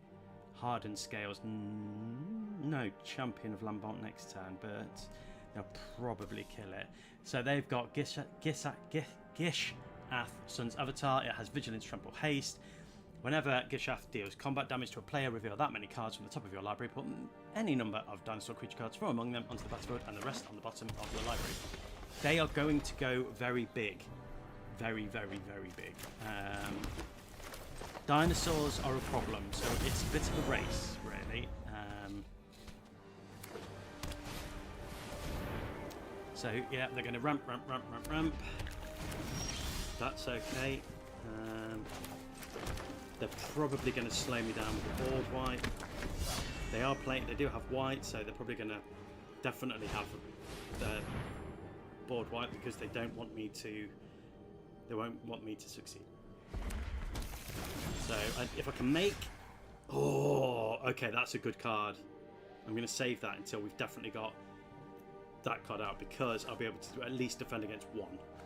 Hardened Scales, no champion of Lambent next turn, but they'll probably kill it. So they've got Gishath Sun's Avatar. It has Vigilance, Trample, Haste. Whenever Gishath deals combat damage to a player, reveal that many cards from the top of your library. Put any number of dinosaur creature cards from among them onto the battlefield, and the rest on the bottom of your library. They are going to go very big. Very big. Dinosaurs are a problem, so it's a bit of a race, really. So, yeah, they're going to ramp. That's okay. They're probably going to slow me down with the board white. They do have white, so they're probably going to definitely have the board white because they don't want me to. They won't want me to succeed. So if I can make... Oh, okay, that's a good card. I'm going to save that until we've definitely got that card out, because I'll be able to at least defend against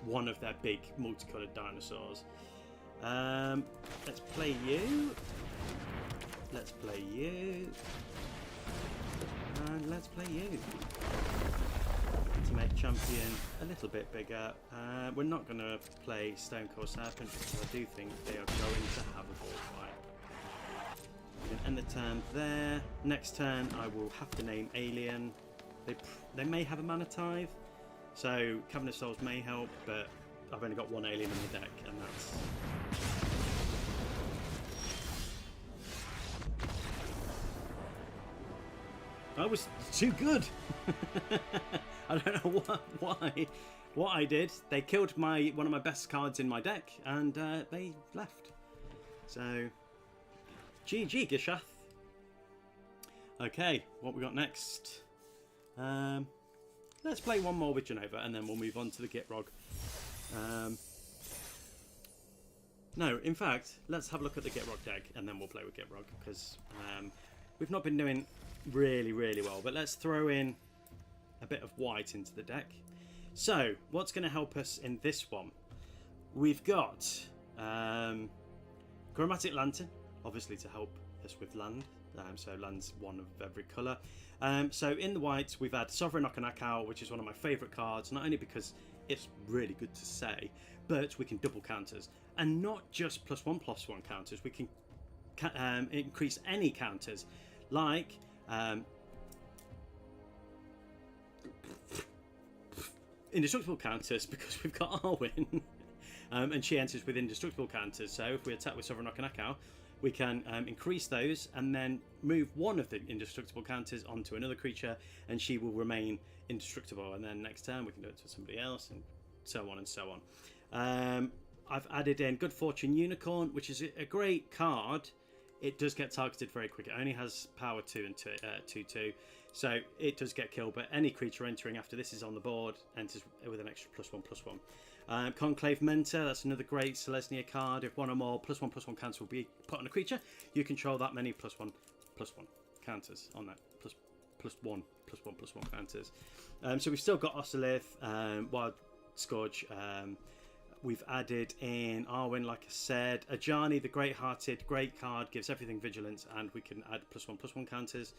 one of their big multicoloured dinosaurs. Let's play you. And let's play you. To make champion a little bit bigger. We're not going to play Stonecore Serpent because I do think they are going to have a board fight. We can end the turn there. Next turn I will have to name Alien. They may have a Mana Tithe, so Cavern of Souls may help, but I've only got 1 alien in the deck, and that's... I was too good. I don't know why. What I did, they killed one of my best cards in my deck, and they left. So, GG, Gishath. Okay, what we got next? Let's play one more with Jenova, and then we'll move on to the Gitrog. No, in fact, let's have a look at the Gitrog deck, and then we'll play with Gitrog, because we've not been doing really well. But let's throw in a bit of white into the deck. So, what's going to help us in this one? We've got Chromatic Lantern, obviously to help us with land. So land's one of every colour. So in the white, we've had Sovereign Okanakao, which is one of my favourite cards, not only because it's really good to say, but we can double counters. And not just +1/+1 counters, we can increase any counters, like indestructible counters, because we've got Arwen. And she enters with indestructible counters. So if we attack with Sovereign Okanakao, we can increase those and then move one of the indestructible counters onto another creature, and she will remain indestructible. And then next turn we can do it to somebody else, and so on and so on. I've added in Good Fortune Unicorn, which is a great card. It does get targeted very quick. It only has power 2 and 2/2, so it does get killed. But any creature entering after this is on the board enters with an extra +1/+1. Conclave Mentor, that's another great Selesnya card. If one or more +1/+1 counters will be put on a creature, you control that many +1/+1 counters on that. +1/+1 counters. So we've still got Osilith, Wild Scourge. We've added in Arwen, like I said. Ajani, the Great-Hearted, great card, gives everything vigilance, and we can add +1/+1 counters.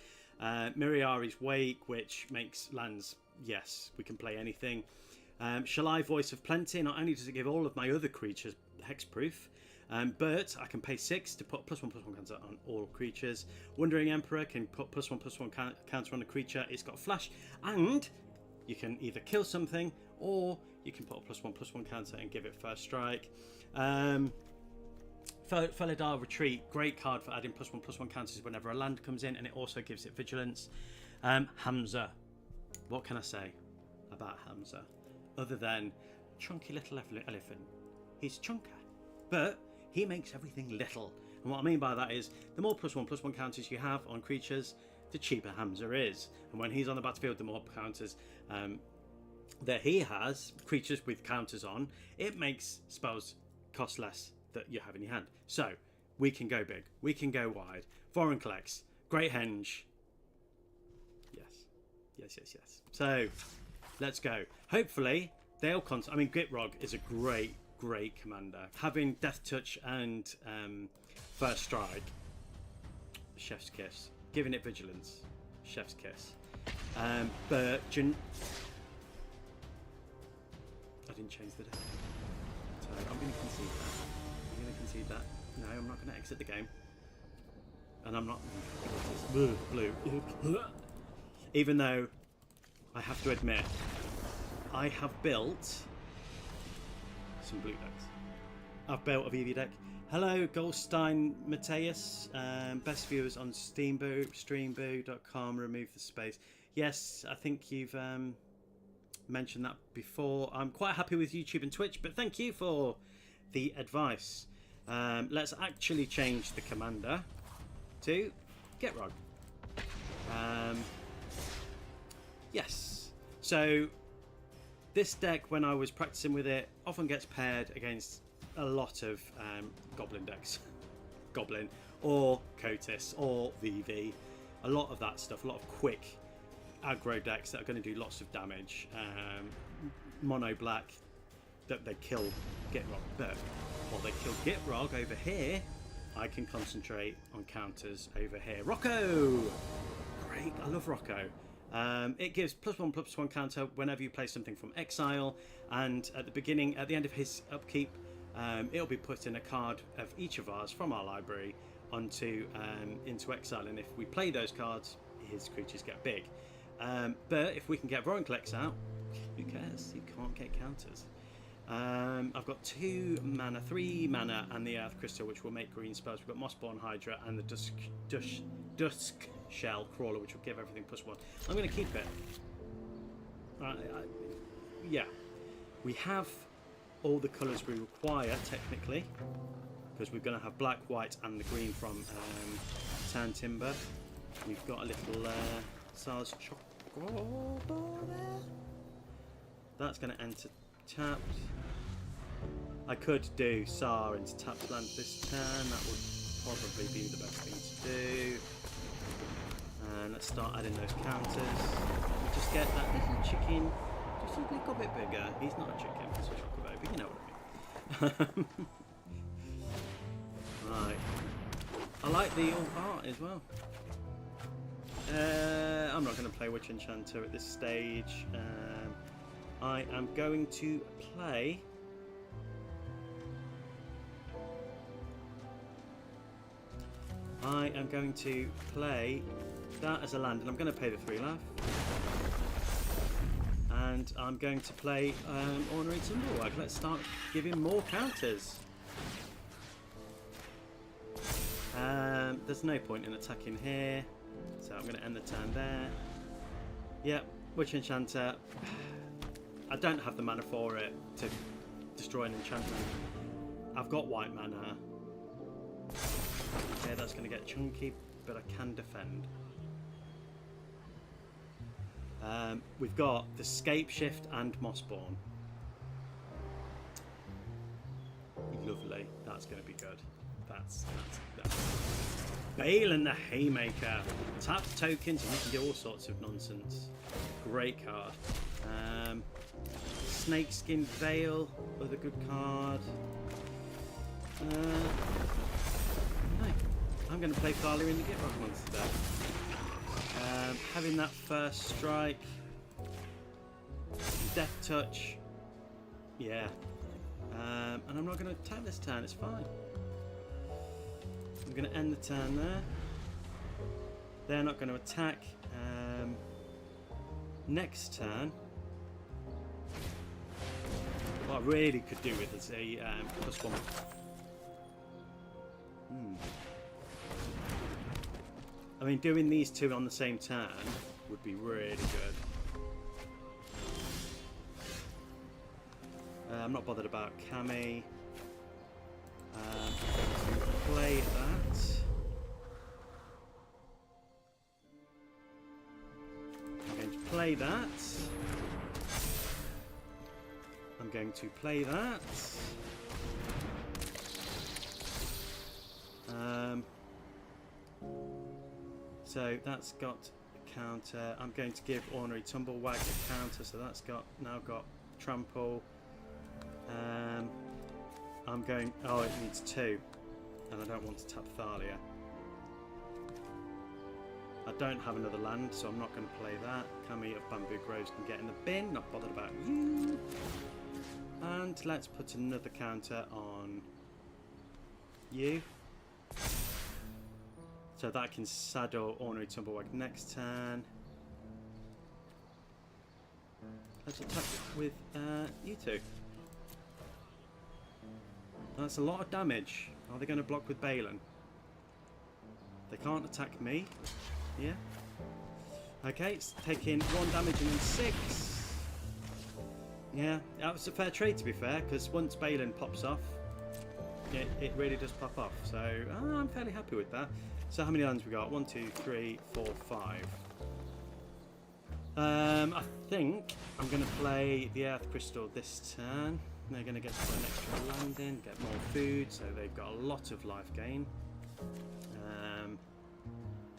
Miriari's Wake, which makes lands, yes, we can play anything. Shalai, Voice of Plenty, not only does it give all of my other creatures hexproof, but I can pay 6 to put +1/+1 counter on all creatures. Wandering Emperor can put +1/+1 counter on a creature. It's got flash, and you can either kill something, or you can put a +1/+1 counter and give it first strike. Felidar Retreat, great card for adding +1/+1 counters whenever a land comes in, and it also gives it vigilance. Hamza, what can I say about Hamza other than chunky little elephant? He's chunky, but he makes everything little. And what I mean by that is, the more +1/+1 counters you have on creatures, the cheaper Hamza is. And when he's on the battlefield, the more counters that he has, creatures with counters on, it makes spells cost less that you have in your hand. So we can go big, we can go wide. Foreign Collects, Great Henge. Yes. So let's go. Hopefully they'll I mean, Gitrog is a great commander. Having Death Touch and First Strike, chef's kiss. Giving it vigilance, chef's kiss. But I didn't change the deck, so I'm going to concede that. No, I'm not going to exit the game, and I'm not blue. Even though I have to admit, I have built some blue decks. I've built a VV deck. Hello, Goldstein Mateus. Best viewers on streamboo.com. Remove the space. Yes, I think you've mentioned that before. I'm quite happy with YouTube and Twitch, but thank you for the advice. Let's actually change the commander to Gitrog. Yes. So this deck, when I was practicing with it, often gets paired against a lot of Goblin decks. Goblin or Kotis or VV. A lot of that stuff, a lot of quick aggro decks that are going to do lots of damage. Mono black, that they kill Gitrog. But while they kill Gitrog over here, I can concentrate on counters over here. Rocco! Great, I love Rocco. It gives +1/+1 counter whenever you play something from exile, and at the end of his upkeep, it'll be putting a card of each of ours from our library onto into exile, and if we play those cards, his creatures get big. But if we can get Vorinclex Collects out, who cares? You can't get counters. I've got 2 mana, 3 mana, and the Earth Crystal, which will make green spells. We've got Mossborn Hydra and the shell crawler, which will give everything +1. I'm going to keep it. Yeah, we have all the colours we require technically, because we're going to have black, white, and the green from Tan Timber. We've got a little SARS chocolate there. That's going to enter tapped. I could do SAR into tapped land this turn. That would probably be the best thing to do. And let's start adding those counters. We just get that little chicken just a little bit bigger. He's not a chicken, he's a chocolate baby, you know what I mean. Right. I like the art as well. I'm not going to play Witch Enchanter at this stage. I am going to play... that as a land, and I'm going to pay the 3 life. And I'm going to play Ornery Timberwag. Let's start giving more counters. There's no point in attacking here, so I'm going to end the turn there. Yep, Witch Enchanter. I don't have the mana for it to destroy an enchantment. I've got white mana. Okay, that's going to get chunky, but I can defend. We've got the Scapeshift and Mossborn. Lovely. That's going to be good. That's Bale and the Haymaker. Tap tokens and you can do all sorts of nonsense. Great card. Snakeskin Veil, other good card. No. I'm going to play Thalia in the Gitrog monster deck. Having that first strike, Death Touch, yeah, and I'm not going to attack this turn, it's fine. I'm going to end the turn there. They're not going to attack. Next turn, what I really could do with is a +1. I mean, doing these two on the same turn would be really good. I'm not bothered about Cami. I'm going to play that. I'm going to play that. I'm going to play that. So that's got a counter. I'm going to give Ornery Tumblewag a counter, so that's now got trample. I'm going. Oh, it needs 2, and I don't want to tap Thalia. I don't have another land, so I'm not going to play that. Kami of Bamboo Groves can get in the bin. Not bothered about you. And let's put another counter on you. So that I can saddle Ornery Tumblewag next turn. Let's attack with you two. That's a lot of damage. Are they going to block with Balin? They can't attack me. Yeah. Okay, it's taking 1 damage and then 6. Yeah, that was a fair trade to be fair, because once Balin pops off, it really does pop off. So I'm fairly happy with that. So how many lands we got? 1, 2, 3, 4, 5. I think I'm going to play the Earth Crystal this turn. They're going to get to put an extra land in, get more food, so they've got a lot of life gain.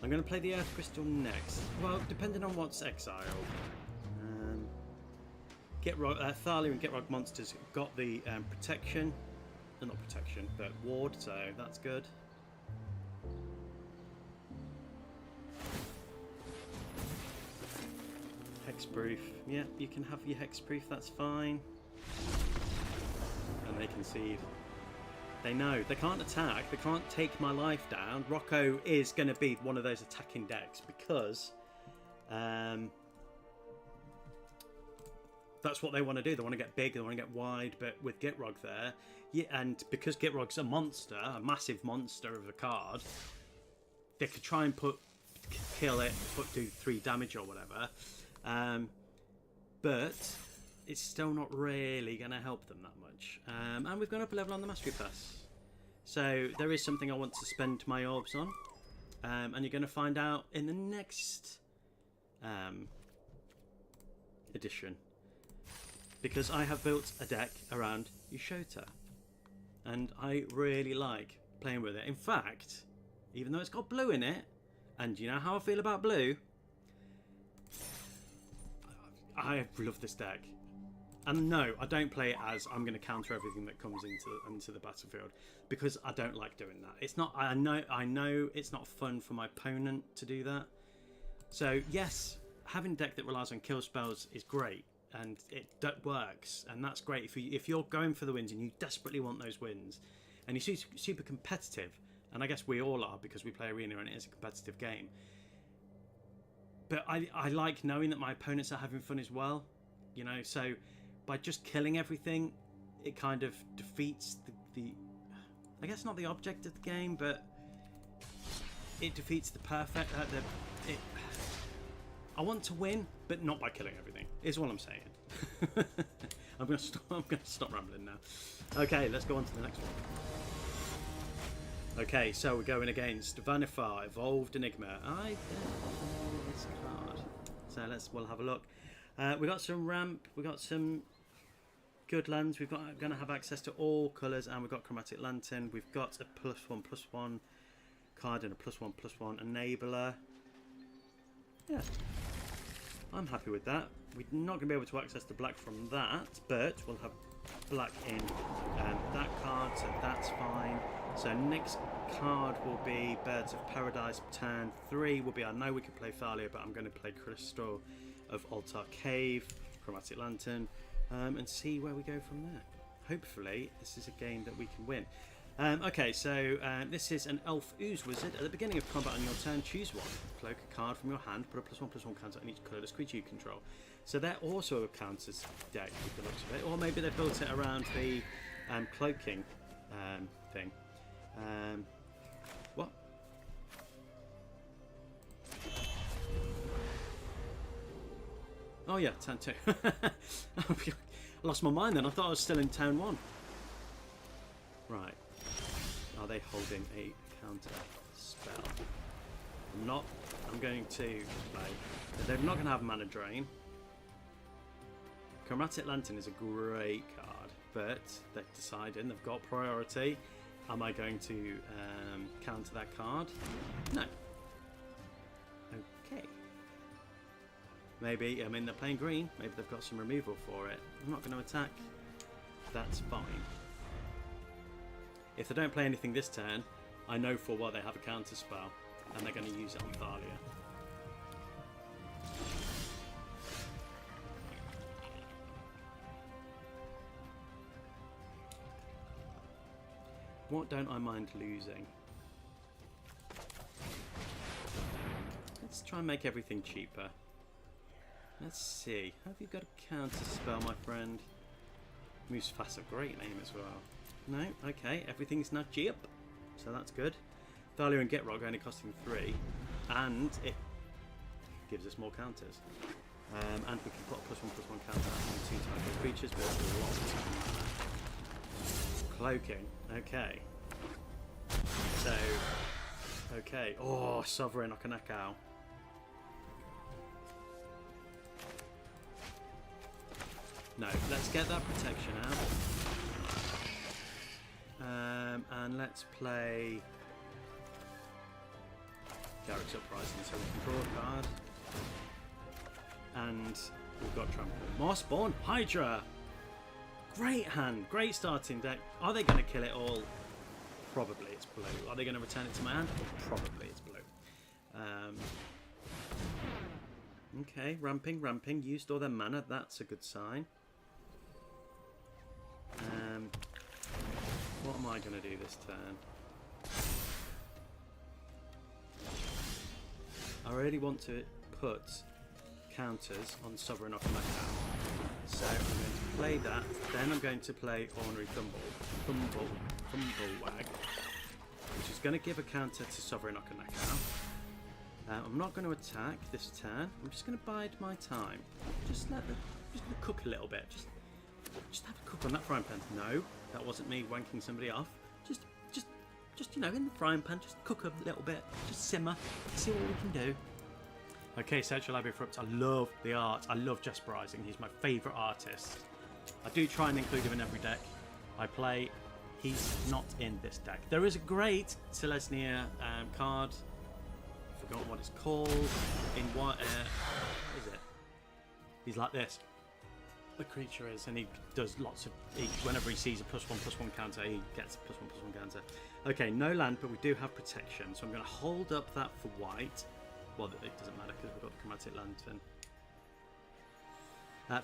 I'm going to play the Earth Crystal next. Well, depending on what's exiled. Thalia and Gitrog monsters got the protection. Not protection, but ward, so that's good. Hexproof. Yeah, you can have your hexproof, that's fine. And they concede. They know. They can't attack. They can't take my life down. Rocco is going to be one of those attacking decks because that's what they want to do. They want to get big. They want to get wide. But with Gitrog there, yeah, and because Gitrog's a monster, a massive monster of a card, they could try and put kill it, but do 3 damage or whatever. But it's still not really going to help them that much. And we've gone up a level on the Mastery Pass. So there is something I want to spend my orbs on. And you're going to find out in the next edition. Because I have built a deck around Utopia. And I really like playing with it. In fact, even though it's got blue in it, and you know how I feel about blue, I love this deck. And no, I don't play it as I'm going to counter everything that comes into the battlefield, because I don't like doing that. It's not. I know it's not fun for my opponent to do that. So yes, having a deck that relies on kill spells is great, and it works, and that's great if you're going for the wins and you desperately want those wins, and you're super competitive. And I guess we all are, because we play Arena and it is a competitive game. But I like knowing that my opponents are having fun as well, you know. So by just killing everything, it kind of defeats the I guess not the object of the game, but it defeats the perfect. I want to win, but not by killing everything. Is what I'm saying. I'm gonna stop rambling now. Okay, let's go on to the next one. Okay, so we're going against Vanifar, Evolved Enigma. I this card. So we'll have a look. We got some ramp. We got some good lands. We're going to have access to all colours, and we've got Chromatic Lantern. We've got a +1/+1 card and a +1/+1 enabler. Yeah, I'm happy with that. We're not going to be able to access the black from that, but we'll have black in that card, so that's fine. So next card will be Birds of Paradise. Turn 3 will be, I know we can play Thalia, but I'm going to play Crystal of Altar Cave, Chromatic Lantern, and see where we go from there. Hopefully this is a game that we can win. Okay, so this is an Elf Ooze Wizard. At the beginning of combat on your turn, choose one. Cloak a card from your hand, put a +1/+1 counter on each colourless creature you control. So they're also a counters deck with the looks of it. Or maybe they've built it around the cloaking thing. What? Oh yeah, turn 2. I lost my mind then. I thought I was still in turn 1. Right. Are they holding a counter spell? I'm not. I'm going to play. They're not going to have Mana Drain. Chromatic Lantern is a great card, but they've decided they've got priority. Am I going to counter that card? No. Okay. Maybe, I mean, they're playing green. Maybe they've got some removal for it. I'm not going to attack. That's fine. If they don't play anything this turn, I know for what they have a counter spell, and they're going to use it on Thalia. What don't I mind losing? Let's try and make everything cheaper. Let's see. Have you got a counter spell, my friend? Moves fast, a great name as well. No? Okay, everything's now cheap. So that's good. Thalia and Gitrog only costing 3. And it gives us more counters. And we can put a +1/+1 counter on 2 type of creatures, but a lot of mana. Cloaking. Okay. So, okay. Oh, Sovereign Okanakao. No, let's get that protection out. And let's play Garrick's Uprising, so we can draw a card. And we've got Trample. Mossborn Hydra! Great hand, great starting deck. Are they going to kill it all? Probably it's blue. Are they going to return it to my hand? Probably it's blue. Okay, ramping. Used all their mana. That's a good sign. What am I going to do this turn? I really want to put counters on Sovereign Okamaka. So I'm going to play that. Then I'm going to play Ornery Thumblewag, which is going to give a counter to Sovereign Okanaka. I'm not going to attack this turn. I'm just going to bide my time. Just gonna cook a little bit. Just have a cook on that frying pan. No, that wasn't me wanking somebody off. Just you know, in the frying pan, just cook a little bit. Just simmer. See what we can do. Okay, Search Your Library for Ups. I love the art. I love Jasper Rising. He's my favourite artist. I do try and include him in every deck I play. He's not in this deck. There is a great Selesnya card. I forgot what it's called. In what is it? He's like this. The creature is, and he does lots of. Whenever he sees a +1/+1 counter, he gets a +1/+1 counter. Okay, no land, but we do have protection, so I'm going to hold up that for white. Well, it doesn't matter because we've got the Chromatic Lantern.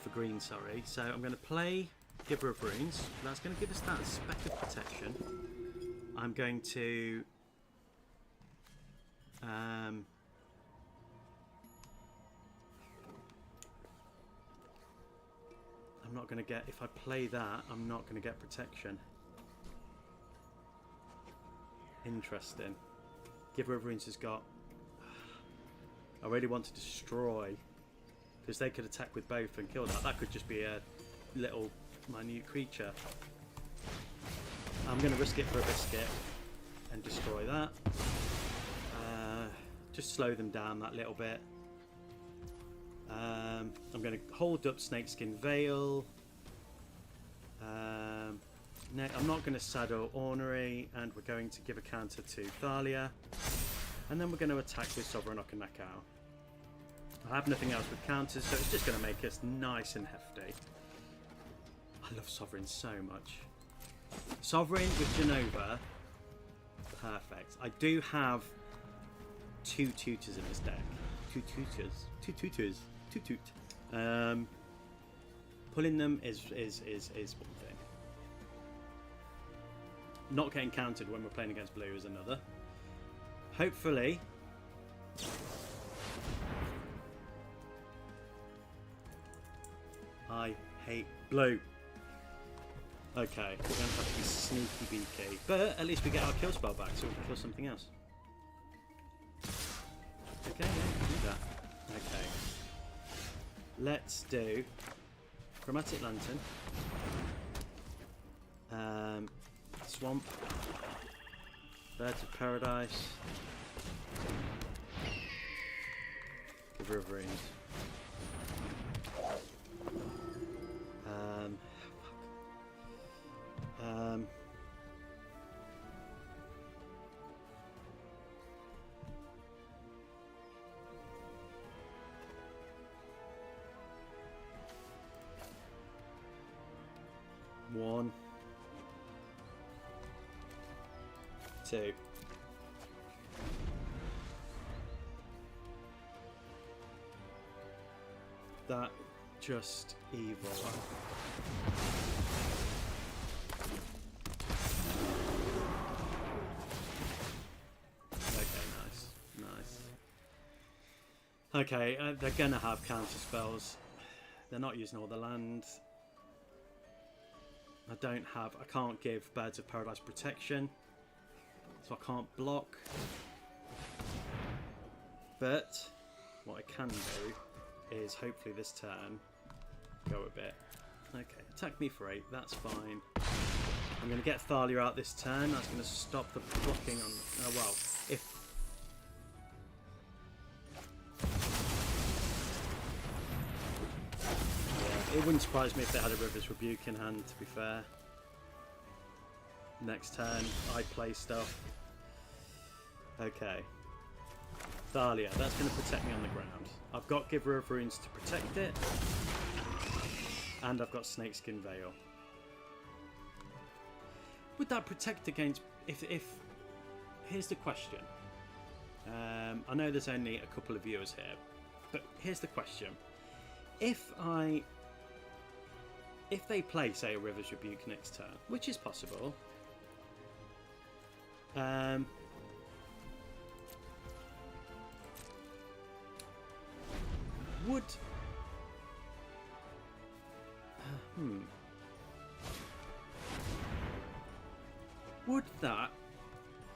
For green, sorry. So I'm going to play Giver of Runes. That's going to give us that speck of protection. I'm going to. I'm not going to get, if I play that, I'm not going to get protection. Interesting. Giver of Runes has got... I really want to destroy, because they could attack with both and kill that. That could just be a little minute creature. I'm going to risk it for a biscuit and destroy that. Just slow them down that little bit. I'm going to hold up Snakeskin Veil. No, I'm not going to saddle Ornery, and we're going to give a counter to Thalia. And then we're going to attack with Sovereign Okanakao. I have nothing else with counters, so it's just going to make us nice and hefty. I love Sovereign so much. Sovereign with Jenova. Perfect. I do have 2 tutors in this deck. 2 tutors. Pulling them is one thing. Not getting countered when we're playing against blue is another. Hopefully, I hate blue. Okay, we're going to have to be sneaky beaky, but at least we get our kill spell back, so we can kill something else. Okay, yeah, do that. Okay. Let's do Chromatic Lantern, Swamp, Birds of Paradise, Giver of Runes. One, 2. That just evil. Okay, nice. Okay, they're gonna have counter spells. They're not using all the land. I can't give Birds of Paradise protection, so I can't block. But what I can do is hopefully this turn go a bit. Okay, attack me for 8, that's fine. I'm going to get Thalia out this turn, that's going to stop the blocking on... Oh well, if... It wouldn't surprise me if they had a River's Rebuke in hand, to be fair. Next turn, I play stuff. Okay. Thalia, that's going to protect me on the ground. I've got Giver of Runes to protect it. And I've got Snakeskin Veil. Would that protect against... If here's the question. I know there's only a couple of viewers here. But here's the question. If they play, say, a River's Rebuke next turn, which is possible, would would that?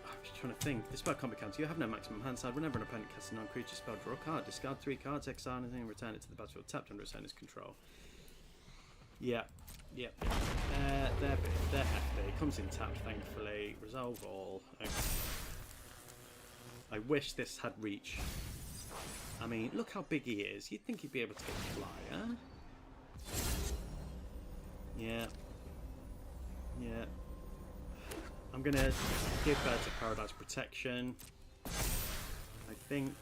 I'm trying to think. This spell can't be countered. You have no maximum hand side. Whenever an opponent casts a non-creature spell, draw a card. Discard 3 cards, exile anything, and return it to the battlefield tapped under its owner's control. Yeah. Yep. They're hefty. It comes in tapped, thankfully. Resolve all. Okay. I wish this had reach. I mean, look how big he is. You'd think he'd be able to get flyer. Yeah. Yeah. I'm going to give Birds of Paradise protection. I think.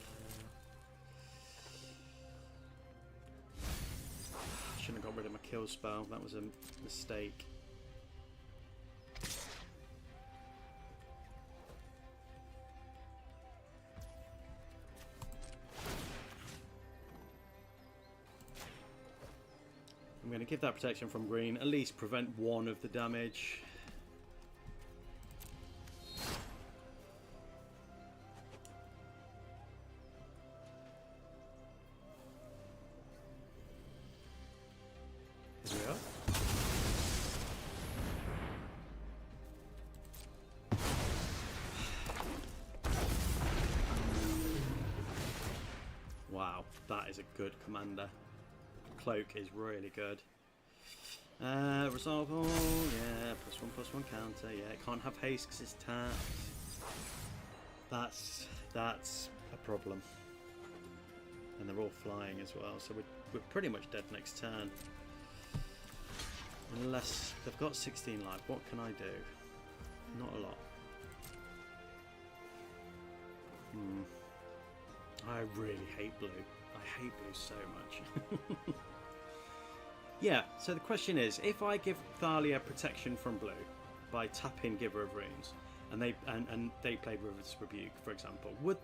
Shouldn't have got rid of my kill spell. That was a mistake. I'm going to give that protection from green, at least prevent one of the damage. Here we are. Wow, that is a good commander. Cloak is really good. Resolve all, yeah, +1/+1 counter, yeah, it can't have haste because it's tapped. That's a problem. And they're all flying as well, so we're pretty much dead next turn. Unless they've got 16 life, what can I do? Not a lot. I really hate blue. I hate blue so much. Yeah, so the question is, if I give Thalia protection from blue by tapping Giver of Runes, and they play River's Rebuke, for example, would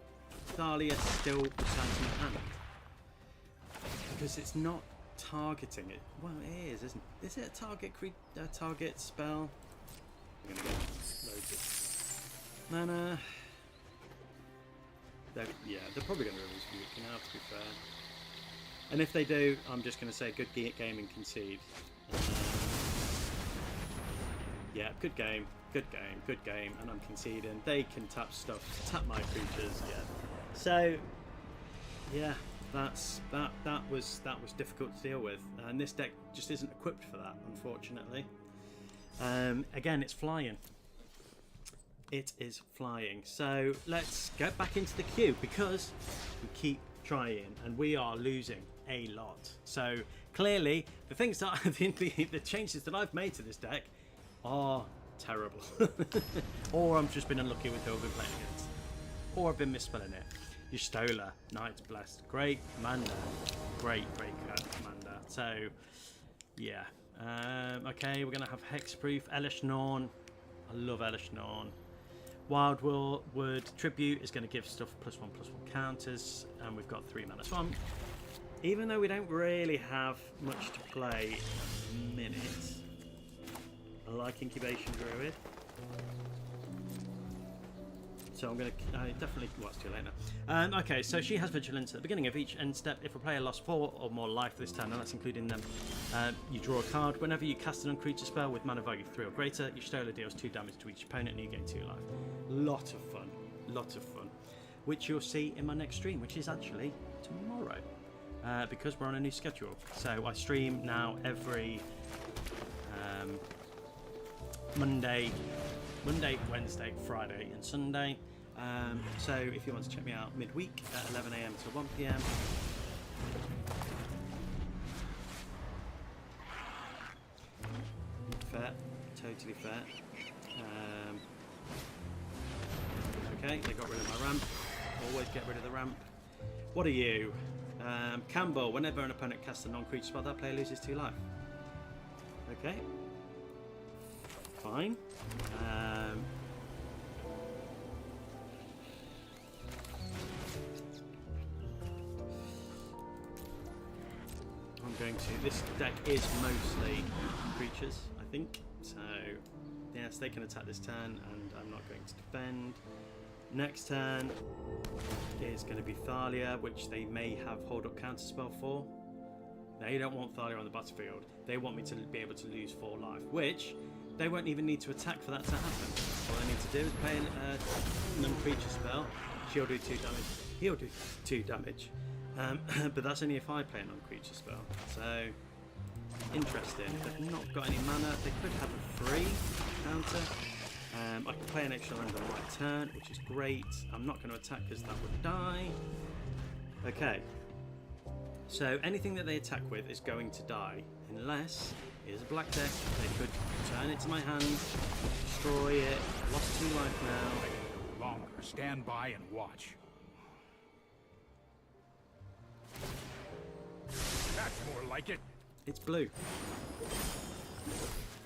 Thalia still return to my hand? Because it's not targeting it. Well, it is, isn't it? Is it a target spell? I'm gonna get loads of mana. They're probably gonna River's Rebuke now, to be fair. And if they do, I'm just going to say good game and concede. Yeah, good game, and I'm conceding. They can tap stuff, tap my creatures. Yeah. So, yeah, that was difficult to deal with, and this deck just isn't equipped for that, unfortunately. Again, it's flying. It is flying. So let's get back into the queue because we keep trying and we are losing a lot. So clearly the things that the changes that I've made to this deck are terrible. Or I've just been unlucky with who I've been playing against, or I've been misspelling it. Y'shtola, Knight's Blessed, great commander, great commander. So yeah, okay, we're gonna have Hexproof, Elish Norn. I love Elish Norn. Wildwood Tribute is going to give stuff +1/+1 counters, and we've got 3 mana. So even though we don't really have much to play in a minute, I like Incubation Druid. So I'm going to definitely. Well, it's too late now. Okay, so she has Vigilance at the beginning of each end step. If a player lost 4 or more life this turn, and that's including them, you draw a card. Whenever you cast an uncreature spell with mana value 3 or greater, Y'shtola deals 2 damage to each opponent, and you gain 2 life. Lot of fun, which you'll see in my next stream, which is actually tomorrow, because we're on a new schedule. So I stream now every Monday, Wednesday, Friday and Sunday. So if you want to check me out midweek at 11 AM to 1 PM. Fair, totally fair. Okay, they got rid of my ramp. Always get rid of the ramp. What are you? Campbell, whenever an opponent casts a non-creature spell, that player loses 2 life. Okay. Fine. I'm going to. This deck is mostly creatures, I think. So, yes, they can attack this turn, and I'm not going to defend. Next turn is going to be Thalia, which they may have hold up counter spell for. They don't want Thalia on the battlefield. They want me to be able to lose 4 life, which they won't even need to attack for that to happen. All they need to do is play a non-creature spell. She'll do 2 damage. He'll do 2 damage. But that's only if I play a non-creature spell. So, interesting. They've not got any mana. They could have a free counter. I can play an extra land on my turn, which is great. I'm not going to attack because that would die. Okay. So anything that they attack with is going to die, unless here's a black deck. They could turn it to my hand, destroy it. I've lost 2 life now. Longer. Stand by and watch. That's more like it. It's blue.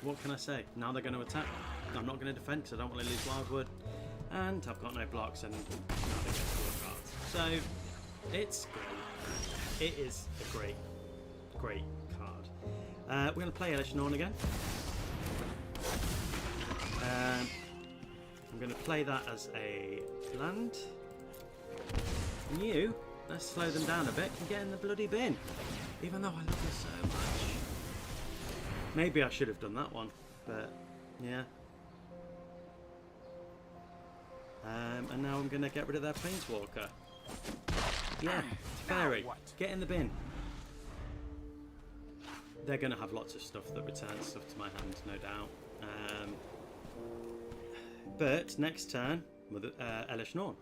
What can I say? Now they're going to attack. I'm not going to defend because I don't want to lose Wildwood. And I've got no blocks and now they get 4 cards. So, it's great. It is a great, great card. We're going to play Llanowar again. I'm going to play that as a land. And you, let's slow them down a bit and get in the bloody bin. Even though I love it so much. Maybe I should have done that one, but yeah. And now I'm going to get rid of their Planeswalker. Yeah, Fairy, get in the bin. They're going to have lots of stuff that returns stuff to my hand, no doubt. But next turn, Llanowar.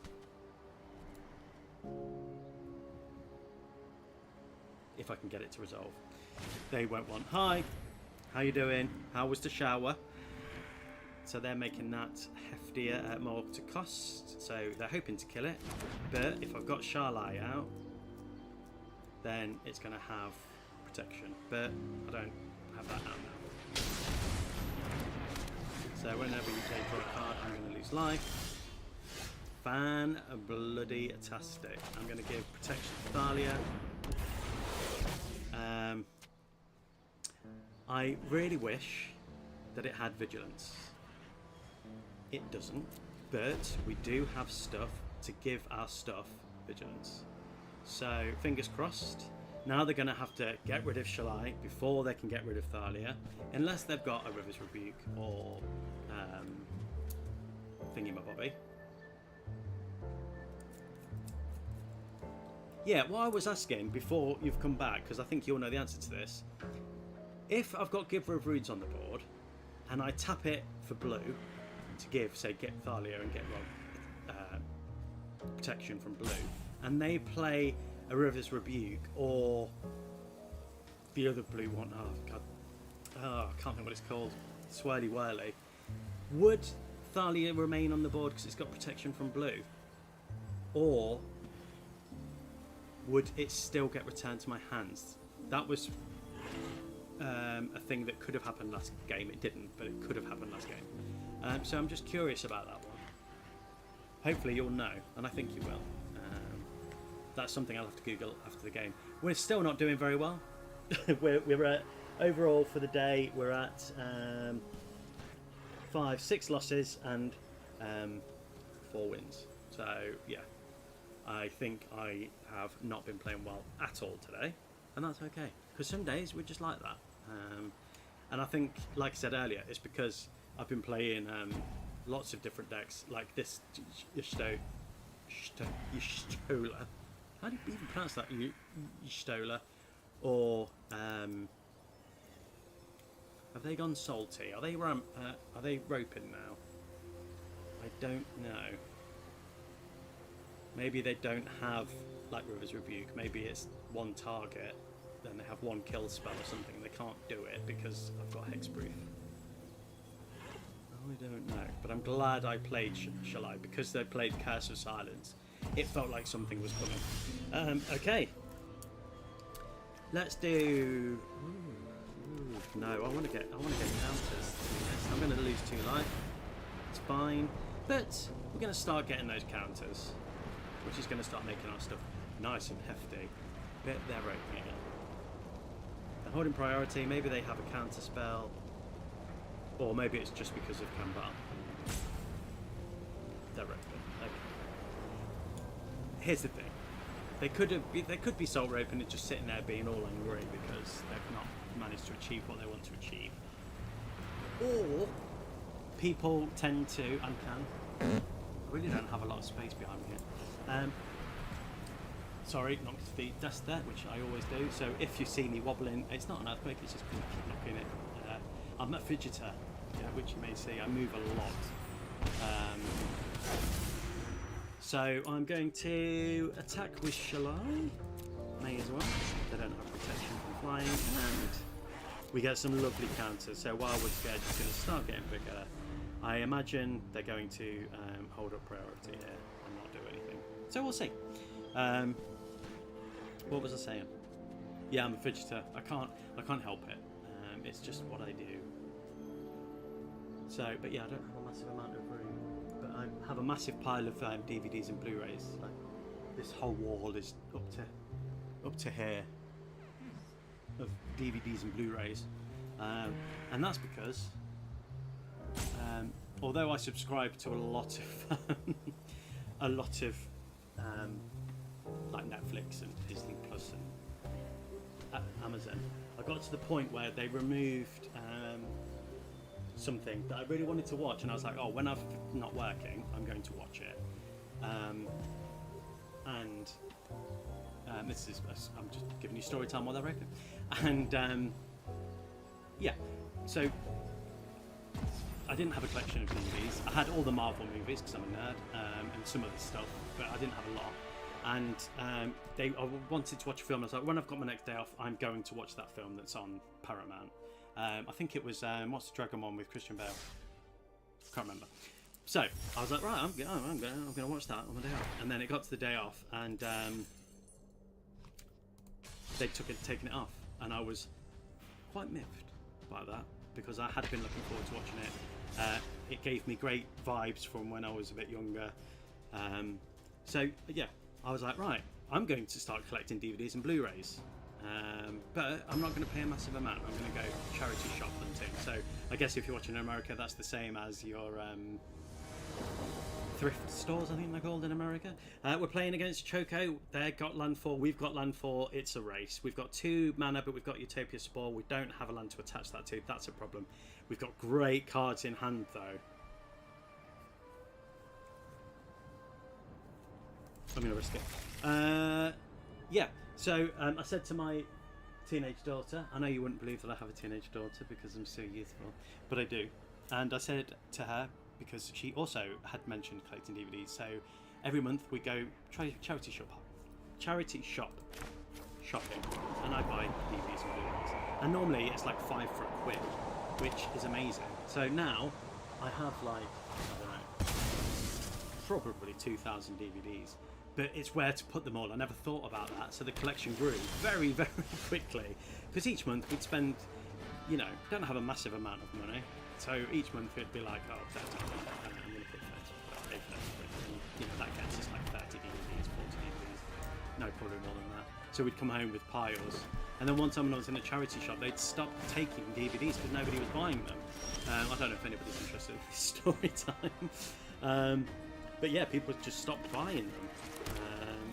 If I can get it to resolve. They won't want, hi, how you doing? How was the shower? So they're making that heftier, more to cost. So they're hoping to kill it. But if I've got Sharlai out, then it's going to have protection. But I don't have that out now. So whenever you take draw a card, I'm going to lose life. Fan-bloody-tastic. I'm going to give protection to Thalia. I really wish that it had vigilance. It doesn't, but we do have stuff to give our stuff vigilance. So fingers crossed. Now they're going to have to get rid of Shalai before they can get rid of Thalia, unless they've got a River's Rebuke or thingy-mabobby. Yeah, what I was asking before you've come back, because I think you'll know the answer to this. If I've got Giver of Roods on the board, and I tap it for blue to give, say, get Thalia and get protection from blue, and they play a River's Rebuke or the other blue one, oh god, I can't think what it's called, Swirly Whirly, would Thalia remain on the board because it's got protection from blue, or would it still get returned to my hands? That was a thing that could have happened last game. It didn't, but it could have happened last game. So I'm just curious about that one. Hopefully you'll know, and I think you will. That's something I'll have to Google after the game. We're still not doing very well. we're at, overall for the day, we're at 6 losses and 4 wins. So yeah, I think I have not been playing well at all today, and that's okay, because some days we're just like that. And I think, like I said earlier, it's because I've been playing lots of different decks, like this Y'shtola. How do you even pronounce that? Y'shtola. Or have they gone salty? Are they roping now? I don't know. Maybe they don't have like River's Rebuke. Maybe it's one target, then they have one kill spell or something. They can't do it because I've got Hexproof. I don't know, but I'm glad I played Shalai because they played Curse of Silence. It felt like something was coming. Okay, let's do. No, I want to get counters. I'm going to lose 2 life. It's fine, but we're going to start getting those counters, which is going to start making our stuff nice and hefty. They're opening it. They're holding priority. Maybe they have a counter spell. Or maybe it's just because of Kambar. They're open. Okay. Here's the thing. They could be Salt Rope and it's just sitting there being all angry because they've not managed to achieve what they want to achieve. or people tend to and can. I really don't have a lot of space behind me here. Sorry, knocked his feet dust there, which I always do. So if you see me wobbling, it's not an earthquake, it's just going to keep knocking it. I'm a fidgeter, which you may see. I move a lot. So I'm going to attack with Shalai. May as well. They don't have protection from flying. And we get some lovely counters. So while we're scared, it's going to start getting bigger. I imagine they're going to hold up priority here and not do anything. So we'll see. What was I saying? Yeah, I'm a fidgeter. I can't help it. It's just what I do. So, but yeah, I don't have a massive amount of room. But I have a massive pile of DVDs and Blu-rays. Like, this whole wall is up to here of DVDs and Blu-rays, and that's because although I subscribe to a lot of like Netflix and Disney Plus and Amazon, I got to the point where they removed something that I really wanted to watch, and I was like, oh, when I'm not working, I'm going to watch it. And this is, I'm just giving you story time while I reckon. And yeah, so I didn't have a collection of DVDs. I had all the Marvel movies because I'm a nerd, and some other stuff, but I didn't have a lot. And I wanted to watch a film. I was like, when I've got my next day off, I'm going to watch that film that's on Paramount. I think it was what's the Dragon one with Christian Bale? Can't remember. So I was like, right, I'm going to watch that on my day off. And then it got to the day off, and they'd taken it off, and I was quite miffed by that because I had been looking forward to watching it. It gave me great vibes from when I was a bit younger. So yeah, I was like, right, I'm going to start collecting DVDs and Blu-rays. But I'm not going to pay a massive amount. I'm going to go charity shop hunting. So I guess if you're watching in America, that's the same as your thrift stores, I think they're called in America. We're playing against Choco. They've got land 4, we've got land 4. It's a race. We've got 2 mana, but we've got Utopia Sprawl. We don't have a land to attach that to. That's a problem. We've got great cards in hand, though. I'm going to risk it. Yeah, so I said to my teenage daughter, I know you wouldn't believe that I have a teenage daughter because I'm so youthful, but I do. And I said to her, because she also had mentioned collecting DVDs, so every month we go charity shop shopping, and I buy DVDs and Blu-rays. And normally it's like £5 for a quid, which is amazing. So now I have like, I don't know, probably 2,000 DVDs. But it's where to put them all. I never thought about that. So the collection grew very, very quickly. Because each month we'd spend, you know, don't have a massive amount of money. So each month it'd be like, oh, 30 quid. I'm going to put 30 quid. And, you know, that gets us like 30 DVDs, 40 DVDs. No, probably more than that. So we'd come home with piles. And then one time when I was in a charity shop, they'd stop taking DVDs because nobody was buying them. I don't know if anybody's interested in this story time. But yeah, people just stopped buying them.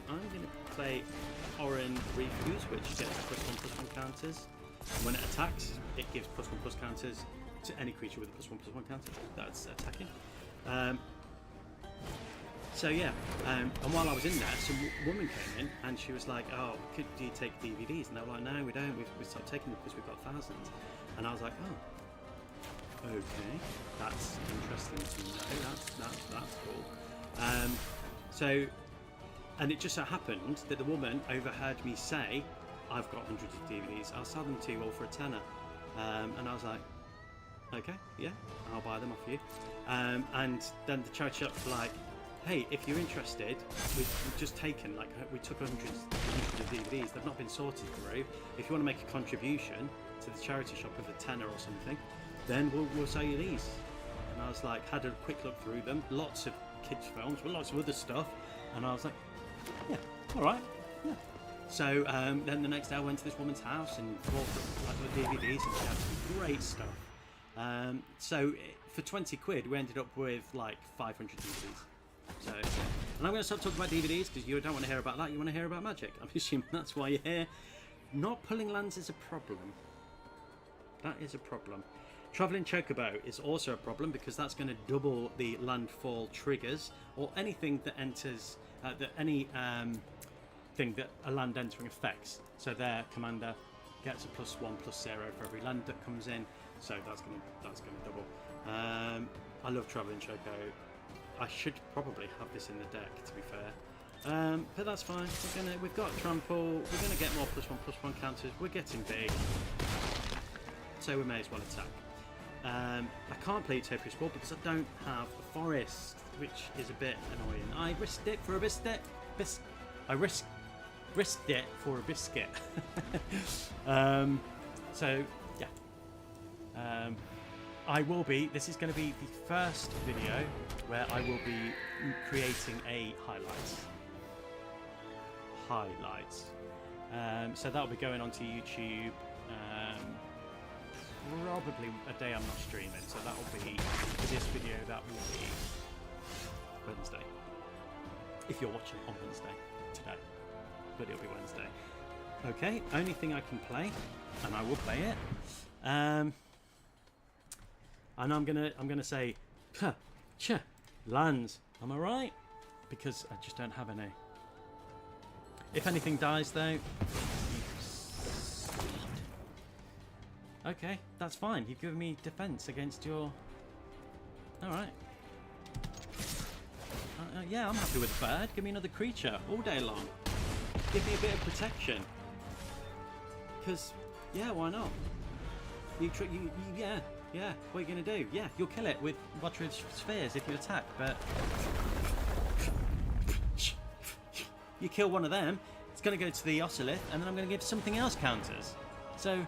I'm going to play Orin Refuse, which gets +1/+1 counters. When it attacks, it gives +1/+1 counters to any creature with a +1/+1 counter that's attacking. So yeah, and while I was in there, some woman came in and she was like, oh, do you take DVDs? And they were like, no, we don't, we've stopped taking them because we've got thousands. And I was like, oh, okay, that's interesting to know, that's cool. So, and it just so happened that the woman overheard me say, I've got hundreds of DVDs, I'll sell them to you all for a tenner. And I was like, okay, yeah, I'll buy them off you. And then the charity shop's like, hey, if you're interested, we've just taken, like, we took hundreds of DVDs, they've not been sorted through. If you want to make a contribution to the charity shop of a tenner or something, then we'll sell you these. And I was like, had a quick look through them, lots of kids films, but lots of other stuff. And I was like, yeah, all right, yeah. So then the next day I went to this woman's house and bought like the DVDs, and she had some great stuff. So for 20 quid, we ended up with like 500 DVDs. So, and I'm going to stop talking about DVDs because you don't want to hear about that. You want to hear about Magic. I'm assuming that's why you're here. Not pulling lands is a problem. That is a problem. Travelling Chocobo is also a problem because that's going to double the landfall triggers or anything that enters, any thing that a land entering affects. So their commander gets a +1/+0 for every land that comes in. So that's going to double. I love Travelling Choco. I should probably have this in the deck, to be fair. But that's fine. We've got Trample. We're going to get more +1/+1 counters. We're getting big, so we may as well attack. I can't play Utopia Sprawl because I don't have a forest, which is a bit annoying. I risked it for a biscuit. I risked it for a biscuit. So yeah. This is going to be the first video where I will be creating a highlights. So that'll be going onto YouTube. Probably a day I'm not streaming, so that will be for this video. That will be Wednesday. If you're watching on Wednesday today, but it'll be Wednesday. Okay, only thing I can play, and I will play it. And I'm gonna say, lands. Am I right? Because I just don't have any. If anything dies, though. Okay, that's fine. You've given me defense against your... Alright. Yeah, I'm happy with the bird. Give me another creature all day long. Give me a bit of protection. Because, yeah, why not? Yeah, what are you going to do? Yeah, you'll kill it with Watery Spheres if you attack, but... You kill one of them, it's going to go to the Ocelith, and then I'm going to give something else counters. So...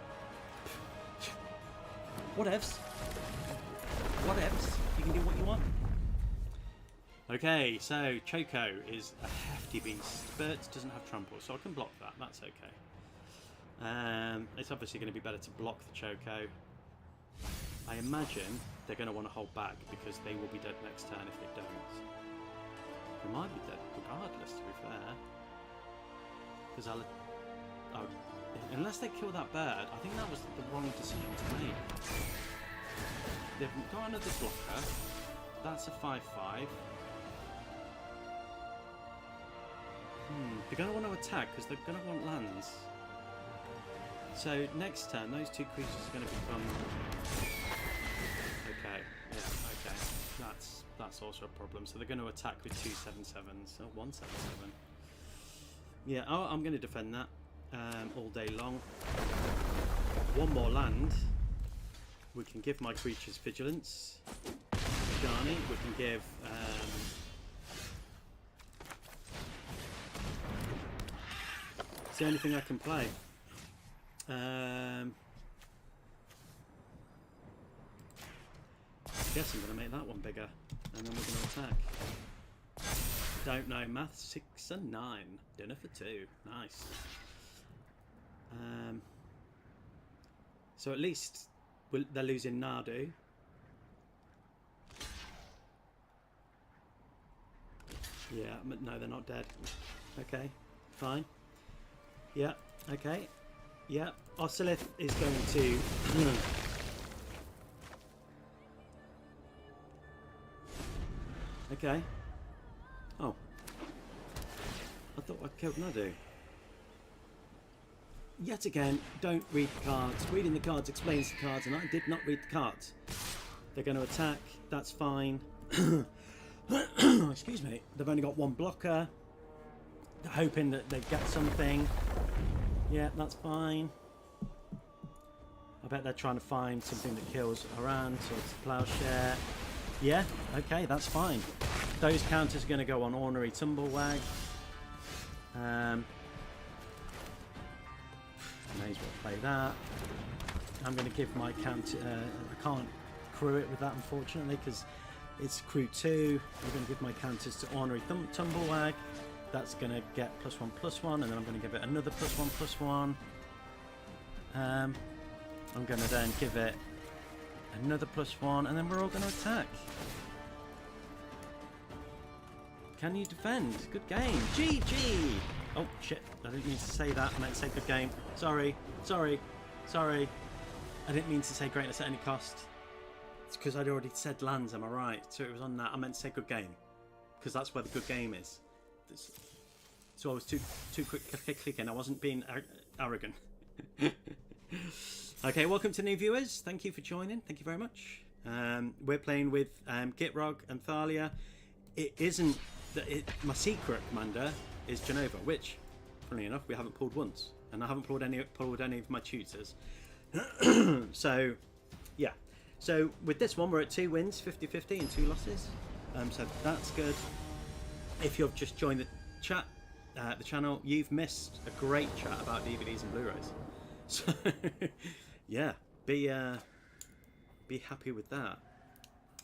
Whatevs. You can do what you want. Okay, so Choco is a hefty beast, but doesn't have trample, so I can block that. That's okay. It's obviously going to be better to block the Choco. I imagine they're going to want to hold back because they will be dead next turn if they don't. They might be dead regardless, to be fair. Because unless they kill that bird, I think that was the wrong decision to make. They've got another blocker. That's a 5/5. They're going to want to attack because they're going to want lands. So next turn, those two creatures are going to become... Okay, yeah, okay. That's also a problem. So they're going to attack with 2 7/7s. Oh, 1 7/7. Yeah, I'm going to defend that all day long. One more land. We can give my creatures vigilance. Shani. We can give... it's the only thing I can play. I guess I'm going to make that one bigger. And then we're going to attack. Don't know. Math 6 and 9. Dinner for 2. Nice. So at least they're losing Nardu. Yeah, no, they're not dead. Okay, fine. Yeah, okay. Yeah, Ocelith is going to... Okay. Oh. I thought I killed Nadu. Yet again, don't read the cards. Reading the cards explains the cards, and I did not read the cards. They're going to attack. That's fine. Excuse me. They've only got one blocker. They're hoping that they get something. Yeah, that's fine. I bet they're trying to find something that kills Aran, so it's Plowshare. Yeah, okay, that's fine. Those counters are going to go on Ornery Tumblewag. May as well play that. I'm going to give my counter... I can't crew it with that, unfortunately, because it's crew 2. I'm going to give my counters to Ornery Tumblewag. That's going to get +1/+1, and then I'm going to give it another +1/+1. I'm going to then give it another +1, and then we're all going to attack. Can you defend? Good game. GG! Oh, shit. I didn't mean to say that. I meant to say good game. Sorry. I didn't mean to say greatness at any cost. because I'd already said lands, am I right? So it was on that. I meant to say good game, because that's where the good game is. So I was too quick clicking. I wasn't being arrogant. Okay, welcome to new viewers. Thank you for joining. Thank you very much. We're playing with Gitrog and Thalia. It isn't my secret commander is Jenova, which, funnily enough, we haven't pulled once, and I haven't pulled any of my tutors. So, yeah. So with this one, we're at 2 wins, 50-50, and 2 losses. So that's good. If you've just joined the chat, the channel, you've missed a great chat about DVDs and Blu-rays. So, yeah, be happy with that.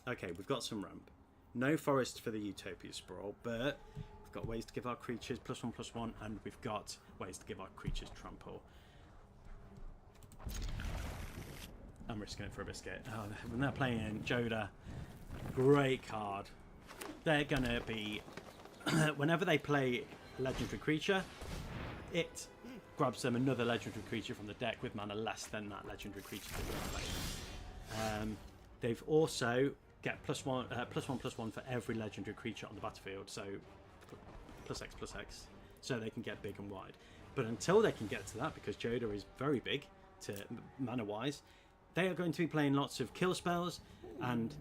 Okay, we've got some ramp. No forest for the Utopia Sprawl, but we've got ways to give our creatures +1/+1, and we've got ways to give our creatures trample. I'm risking it for a biscuit. Oh, when they're playing Joda, great card. They're gonna be whenever they play legendary creature, it grabs them another legendary creature from the deck with mana less than that legendary creature they're playing. They've also get +1/+1 for every legendary creature on the battlefield, so +X/+X, so they can get big and wide. But until they can get to that, because Joda is very big to mana wise, they are going to be playing lots of kill spells and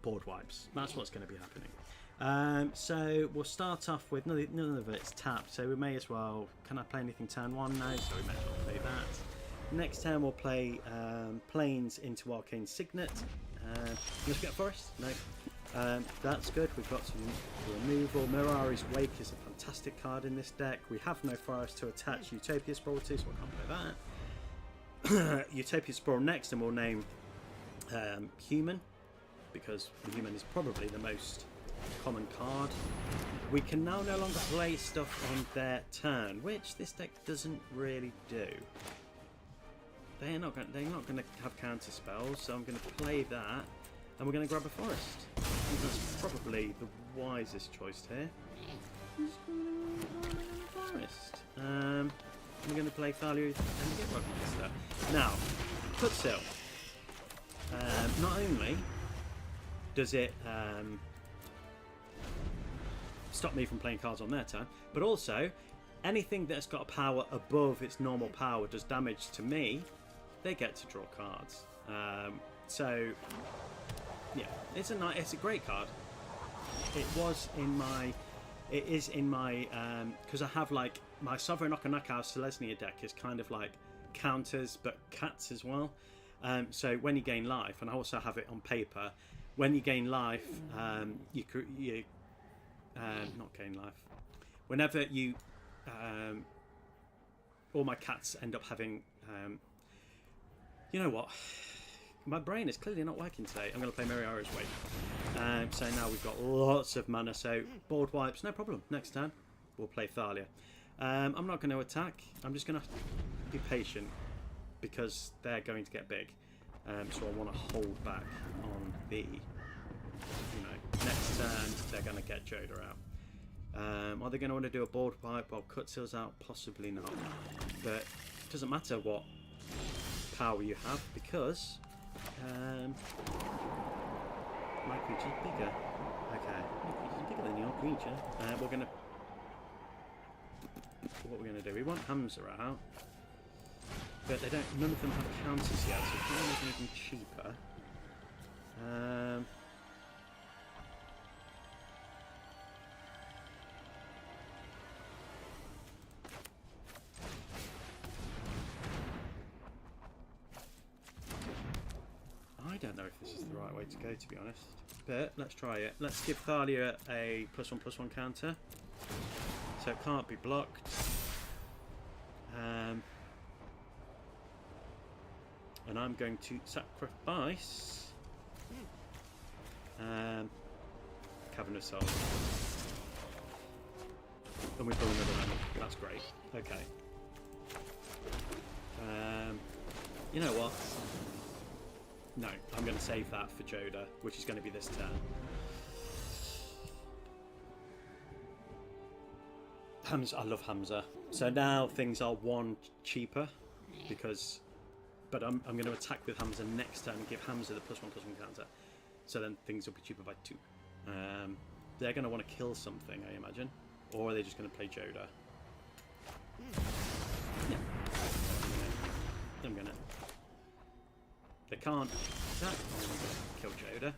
board wipes. That's what's going to be happening. So we'll start off with none of it's tapped, so we may as well. Can I play anything turn 1? No, so we may as well play that. Next turn we'll play Plains into Arcane Signet. Let's get Forest. No, that's good. We've got some removal. Mirari's Wake is a fantastic card in this deck. We have no Forest to attach Utopia Sprawl to, so I can't play that. Utopia Sprawl next, and we'll name Human, because the Human is probably the most common card. We can now no longer play stuff on their turn, which this deck doesn't really do. They're not going to have counter spells, so I'm going to play that, and we're going to grab a Forest. I think that's probably the wisest choice here. Forest. We're going to play Thalia and Gitrog instead. Now, Cutsil. Not only does it stop me from playing cards on their turn, but also anything that's got a power above its normal power does damage to me. They get to draw cards. So yeah, it's a great card. It is in my because I have like my Sovereign Okanaka Selesnya deck is kind of like counters but cats as well. So when you gain life, and I also have it on paper, when you gain life, you not gain life. Whenever you, all my cats end up having. You know what? My brain is clearly not working today. I'm going to play Mirari's Wake. So now we've got lots of mana. So board wipes, no problem. Next turn, we'll play Thalia. I'm not going to attack. I'm just going to be patient because they're going to get big. So I want to hold back on the, next turn they're going to get Joda out. Are they going to want to do a board wipe while Cutsil's out? Possibly not. But it doesn't matter what power you have, because my creature's bigger. Okay, my creature's bigger than your creature. What we're gonna do? We want Hamza out, but none of them have counters yet, so if we want to make them cheaper. I don't know if this is the right way to go, to be honest, but let's try it. Let's give Thalia a +1/+1 counter, so it can't be blocked. And I'm going to sacrifice Cavern of Souls, and we pull another one. That's great. Okay. You know what? No, I'm going to save that for Joda, which is going to be this turn. Hamza, I love Hamza. So now things are 1 cheaper, because but I'm going to attack with Hamza next turn and give Hamza the +1/+1 counter. So then things will be cheaper by 2. They're going to want to kill something, I imagine. Or are they just going to play Joda? Yeah. I'm going to... They can't attack. I'm going to kill Joda.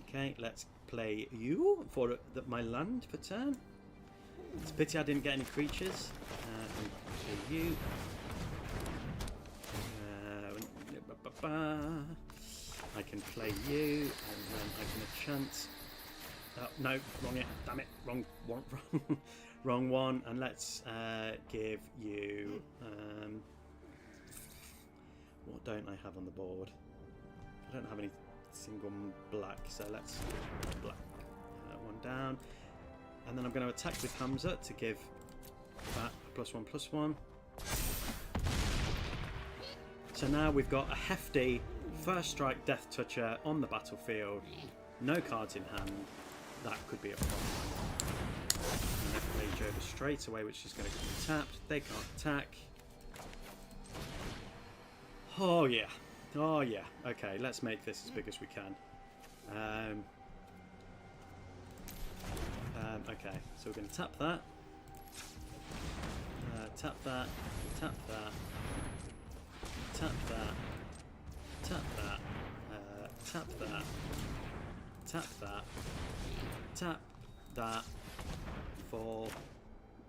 Okay, let's play you for my land for turn. It's a pity I didn't get any creatures. Play you. I can play you, and then I can enchant. Oh, no, wrong it. Damn it, wrong one. Wrong one. And let's give you. What don't I have on the board? I don't have any single black, so let's black one down. And then I'm going to attack with Hamza to give that a +1/+1. So now we've got a hefty first strike Death Toucher on the battlefield. No cards in hand. That could be a problem. And they play Joda straight away, which is going to come tapped. They can't attack. Oh yeah. Oh yeah. Okay, let's make this as big as we can. Okay, so we're going to tap that. Tap that. Tap that. Tap that. Tap that. Tap that. Tap that. Tap that. 4.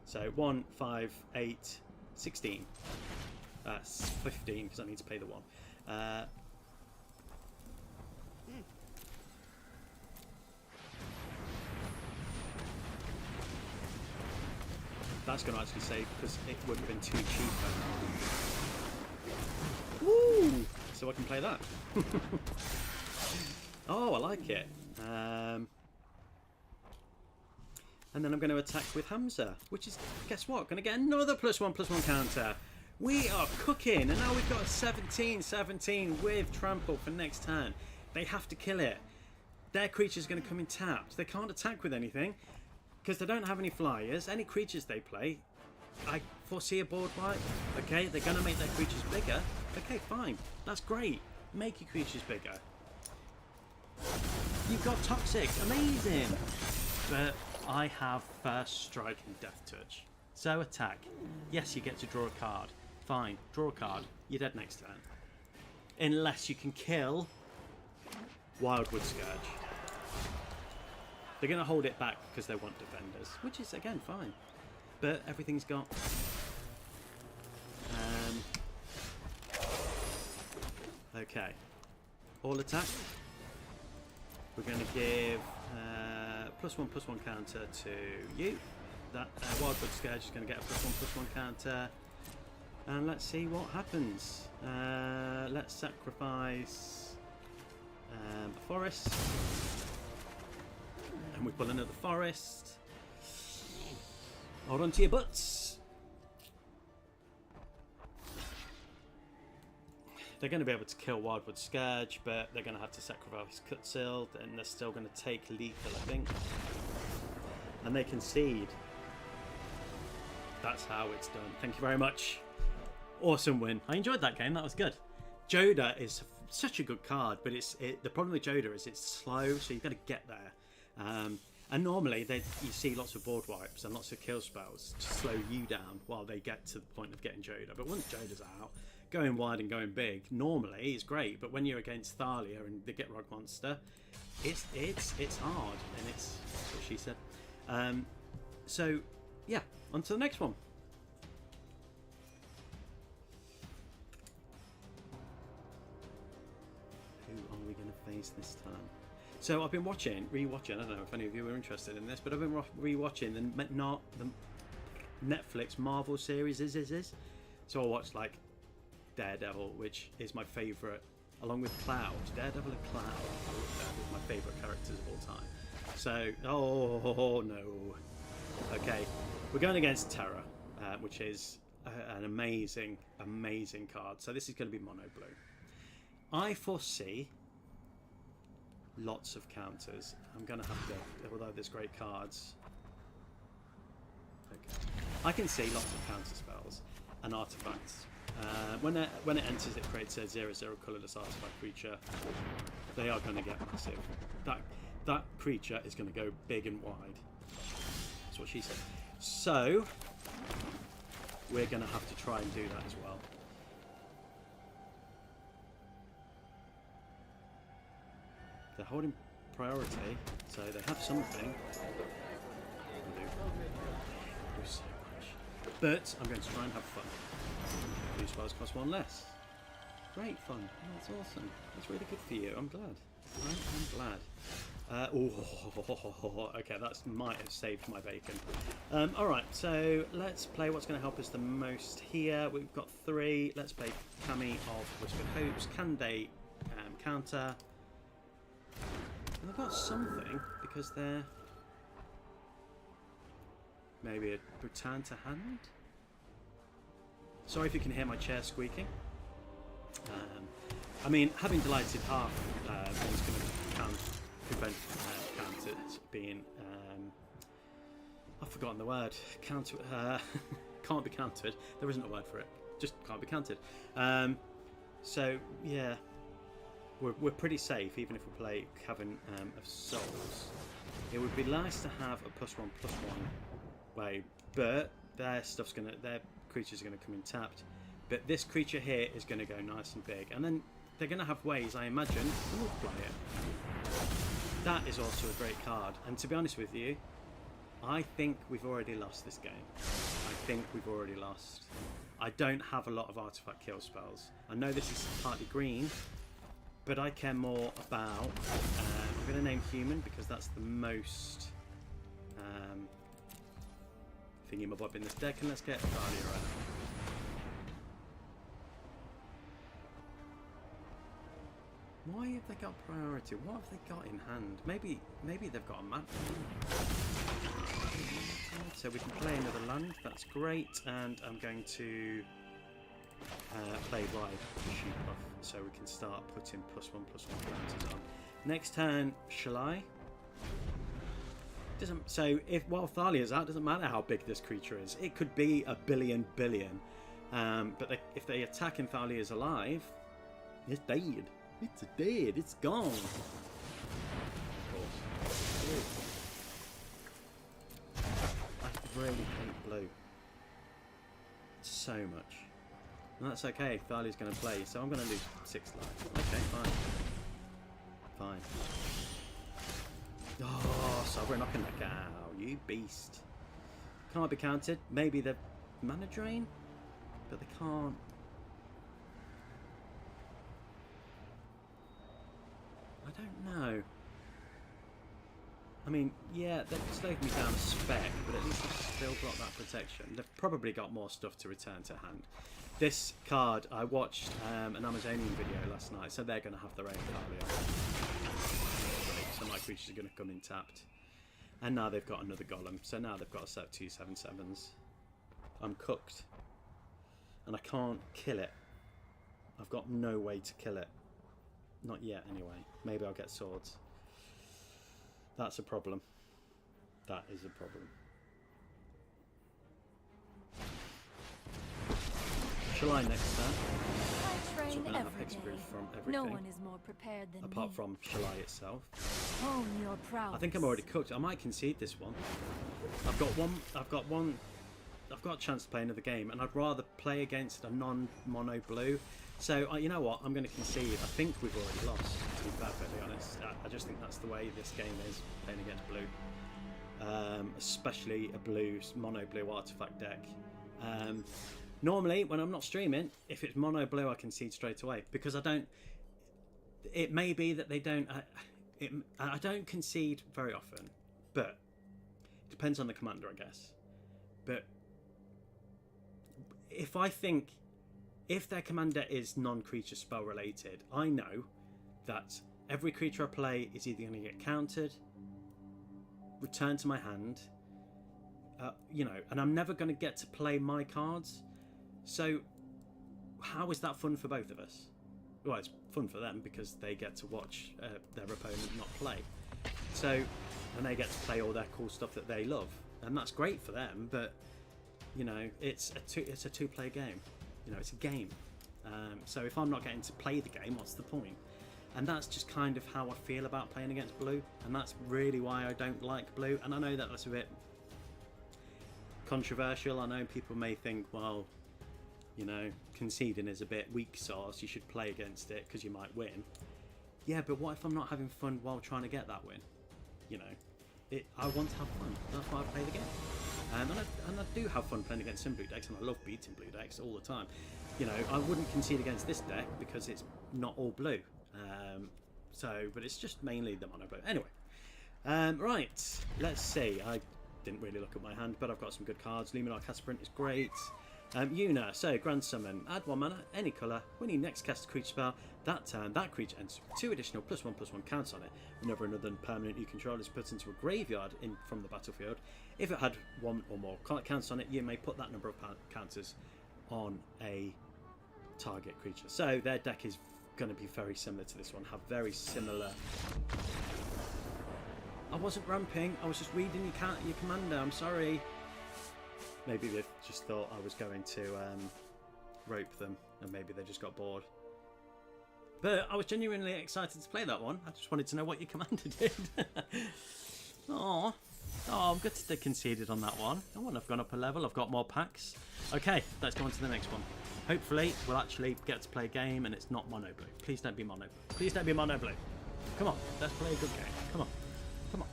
So 1, 5, 8, 16. 15 because I need to pay the 1. That's going to actually save because it would have been too cheaper. Woo! So I can play that. Oh, I like it. And then I'm going to attack with Hamza, which is, guess what? Going to get another +1/+1 counter. We are cooking, and now we've got a 17/17 with trample for next turn. They have to kill it. Their creature's going to come in tapped. They can't attack with anything because they don't have any flyers. Any creatures they play, I foresee a board wipe. Okay, they're going to make their creatures bigger. Okay, fine. That's great. Make your creatures bigger. You've got Toxic. Amazing. But I have First Strike and Death Touch. So attack. Yes, you get to draw a card. Fine. Draw a card. You're dead next turn. Unless you can kill Wildwood Scourge. They're going to hold it back because they want defenders, which is, again, fine. But everything's got... okay. All attack. We're going to give +1/+1 counter to you. That Wildwood Scourge is going to get a +1/+1 counter. And let's see what happens. Let's sacrifice a forest. And we pull another forest. Hold on to your butts. They're going to be able to kill Wildwood Scourge, but they're going to have to sacrifice Cutsil, and they're still going to take lethal, I think. And they concede. That's how it's done. Thank you very much. Awesome win. I enjoyed that game. That was good. Joda is such a good card, but the problem with Joda is it's slow, so you've got to get there. And normally you see lots of board wipes and lots of kill spells to slow you down while they get to the point of getting Joda. But once Joda's out, going wide and going big normally is great. But when you're against Thalia and the Gitrog monster, it's hard, and it's what she said. So yeah, on to the next one. Who are we going to face this time? So I've been rewatching, I don't know if any of you are interested in this, but I've been rewatching the Netflix Marvel series is. So I watched like Daredevil, which is my favourite, along with Cloud. Daredevil and Cloud are my favourite characters of all time. So, oh no. Okay, we're going against Terra, which is an amazing, amazing card. So this is going to be mono blue. I foresee lots of counters. I'm going to have to, although there's great cards. Okay. I can see lots of counter spells. an artifact. When it enters, it creates a 0/0 colourless artifact creature. They are going to get massive. That creature is going to go big and wide. That's what she said. So we're going to have to try and do that as well. They're holding priority, so they have something. Do so much. But I'm going to try and have fun. Blue spells cost one less. Great fun. That's awesome. That's really good for you. I'm glad. I'm glad. Okay, that might have saved my bacon. Alright, so let's play what's going to help us the most here. We've got 3. Let's play Cami of Whispered Hopes. Can they counter? And they've got something, because they're... Maybe a return to hand? Sorry if you can hear my chair squeaking. I mean, having Delighted Half is going to prevent counters being... I've forgotten the word. Can't be countered. There isn't a word for it. Just can't be countered. So, yeah. We're pretty safe, even if we play Cavern of Souls. It would be nice to have a +1/+1 way, but their creatures are going to come in tapped. But this creature here is going to go nice and big, and then they're going to have ways, I imagine, to multiply it. That is also a great card, and to be honest with you, I think we've already lost this game. I think we've already lost. I don't have a lot of artifact kill spells. I know this is partly green, but I care more about... I'm going to name Human because that's the most thingy-mabob in this deck, and let's get Thalia out. Why have they got priority? What have they got in hand? Maybe they've got a map. So we can play another land. That's great, and I'm going to play Ride Scute Pup, so we can start putting +1/+1 counters on. Next turn, shall I? So while Thalia's out, doesn't matter how big this creature is. It could be a billion. But if they attack and Thalia's alive, it's dead. It's dead. It's gone. Of course. I really hate blue so much. And that's okay. Thalia's going to play, so I'm going to lose 6 life. Okay, fine. Oh, Sovereign knocking the cow, you beast. Can't be counted. Maybe the mana drain, but they can't. I don't know. I mean, yeah, they've slowed me down a spec, but at least they've still got that protection. They've probably got more stuff to return to hand. This card, I watched an Amazonian video last night, so they're going to have their own Thalia. So my creatures are going to come in tapped. And now they've got another golem, so now they've got a set of 2 7/7s. I'm cooked. And I can't kill it. I've got no way to kill it. Not yet, anyway. Maybe I'll get swords. That's a problem. That is a problem. Shall I next turn? I train So we're going to have every day. hexproof from everything. No one is more prepared than apart me. from Shall I itself. Hone your prowess. I think I'm already cooked. I might concede this one. I've got a chance to play another game, and I'd rather play against a non-mono blue. So you know what? I'm going to concede. I think we've already lost, to be perfectly honest. I just think that's the way this game is, playing against blue. Especially a mono blue artifact deck. Normally, when I'm not streaming, if it's mono blue, I concede straight away because I don't. It may be that they don't. I don't concede very often, but it depends on the commander, I guess. But if their commander is non-creature spell related, I know that every creature I play is either going to get countered, returned to my hand, and I'm never going to get to play my cards. So how is that fun for both of us? Well, it's fun for them because they get to watch their opponent not play. So, and they get to play all their cool stuff that they love, and that's great for them. But You know, it's a two-player game. You know, it's a game. So if I'm not getting to play the game, what's the point? And that's just kind of how I feel about playing against blue, and that's really why I don't like blue. And I know that that's a bit controversial. I know people may think, well, you know, conceding is a bit weak sauce, you should play against it because you might win. Yeah, but what if I'm not having fun while trying to get that win? You know, I want to have fun. That's why I play the game. And I do have fun playing against some blue decks, and I love beating blue decks all the time. You know, I wouldn't concede against this deck because it's not all blue. But it's just mainly the mono blue. Anyway, right, let's see. I didn't really look at my hand, but I've got some good cards. Luminar Casperant is great. Una, so Grand Summon, add 1 mana, any colour. When you next cast a creature spell, that turn that creature enters with 2 additional +1/+1 counts on it. Whenever another permanent you control is put into a graveyard from the battlefield, if it had 1 or more counts on it, you may put that number of counters on a target creature. So their deck is going to be very similar to this one, have very similar... I wasn't ramping, I was just reading your commander, I'm sorry. Maybe they just thought I was going to rope them, and maybe they just got bored. But I was genuinely excited to play that one. I just wanted to know what your commander did. Oh, I'm good to conceded on that one. Oh, and I've gone up a level, I've got more packs. Okay, let's go on to the next one. Hopefully, we'll actually get to play a game and it's not mono blue. Please don't be mono blue. Please don't be mono blue. Come on, let's play a good game. Come on. Come on.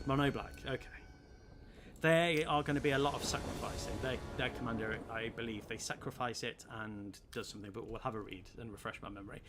Mono black. Okay. There are going to be a lot of sacrificing. Their commander, I believe, they sacrifice it and does something, but we'll have a read and refresh my memory.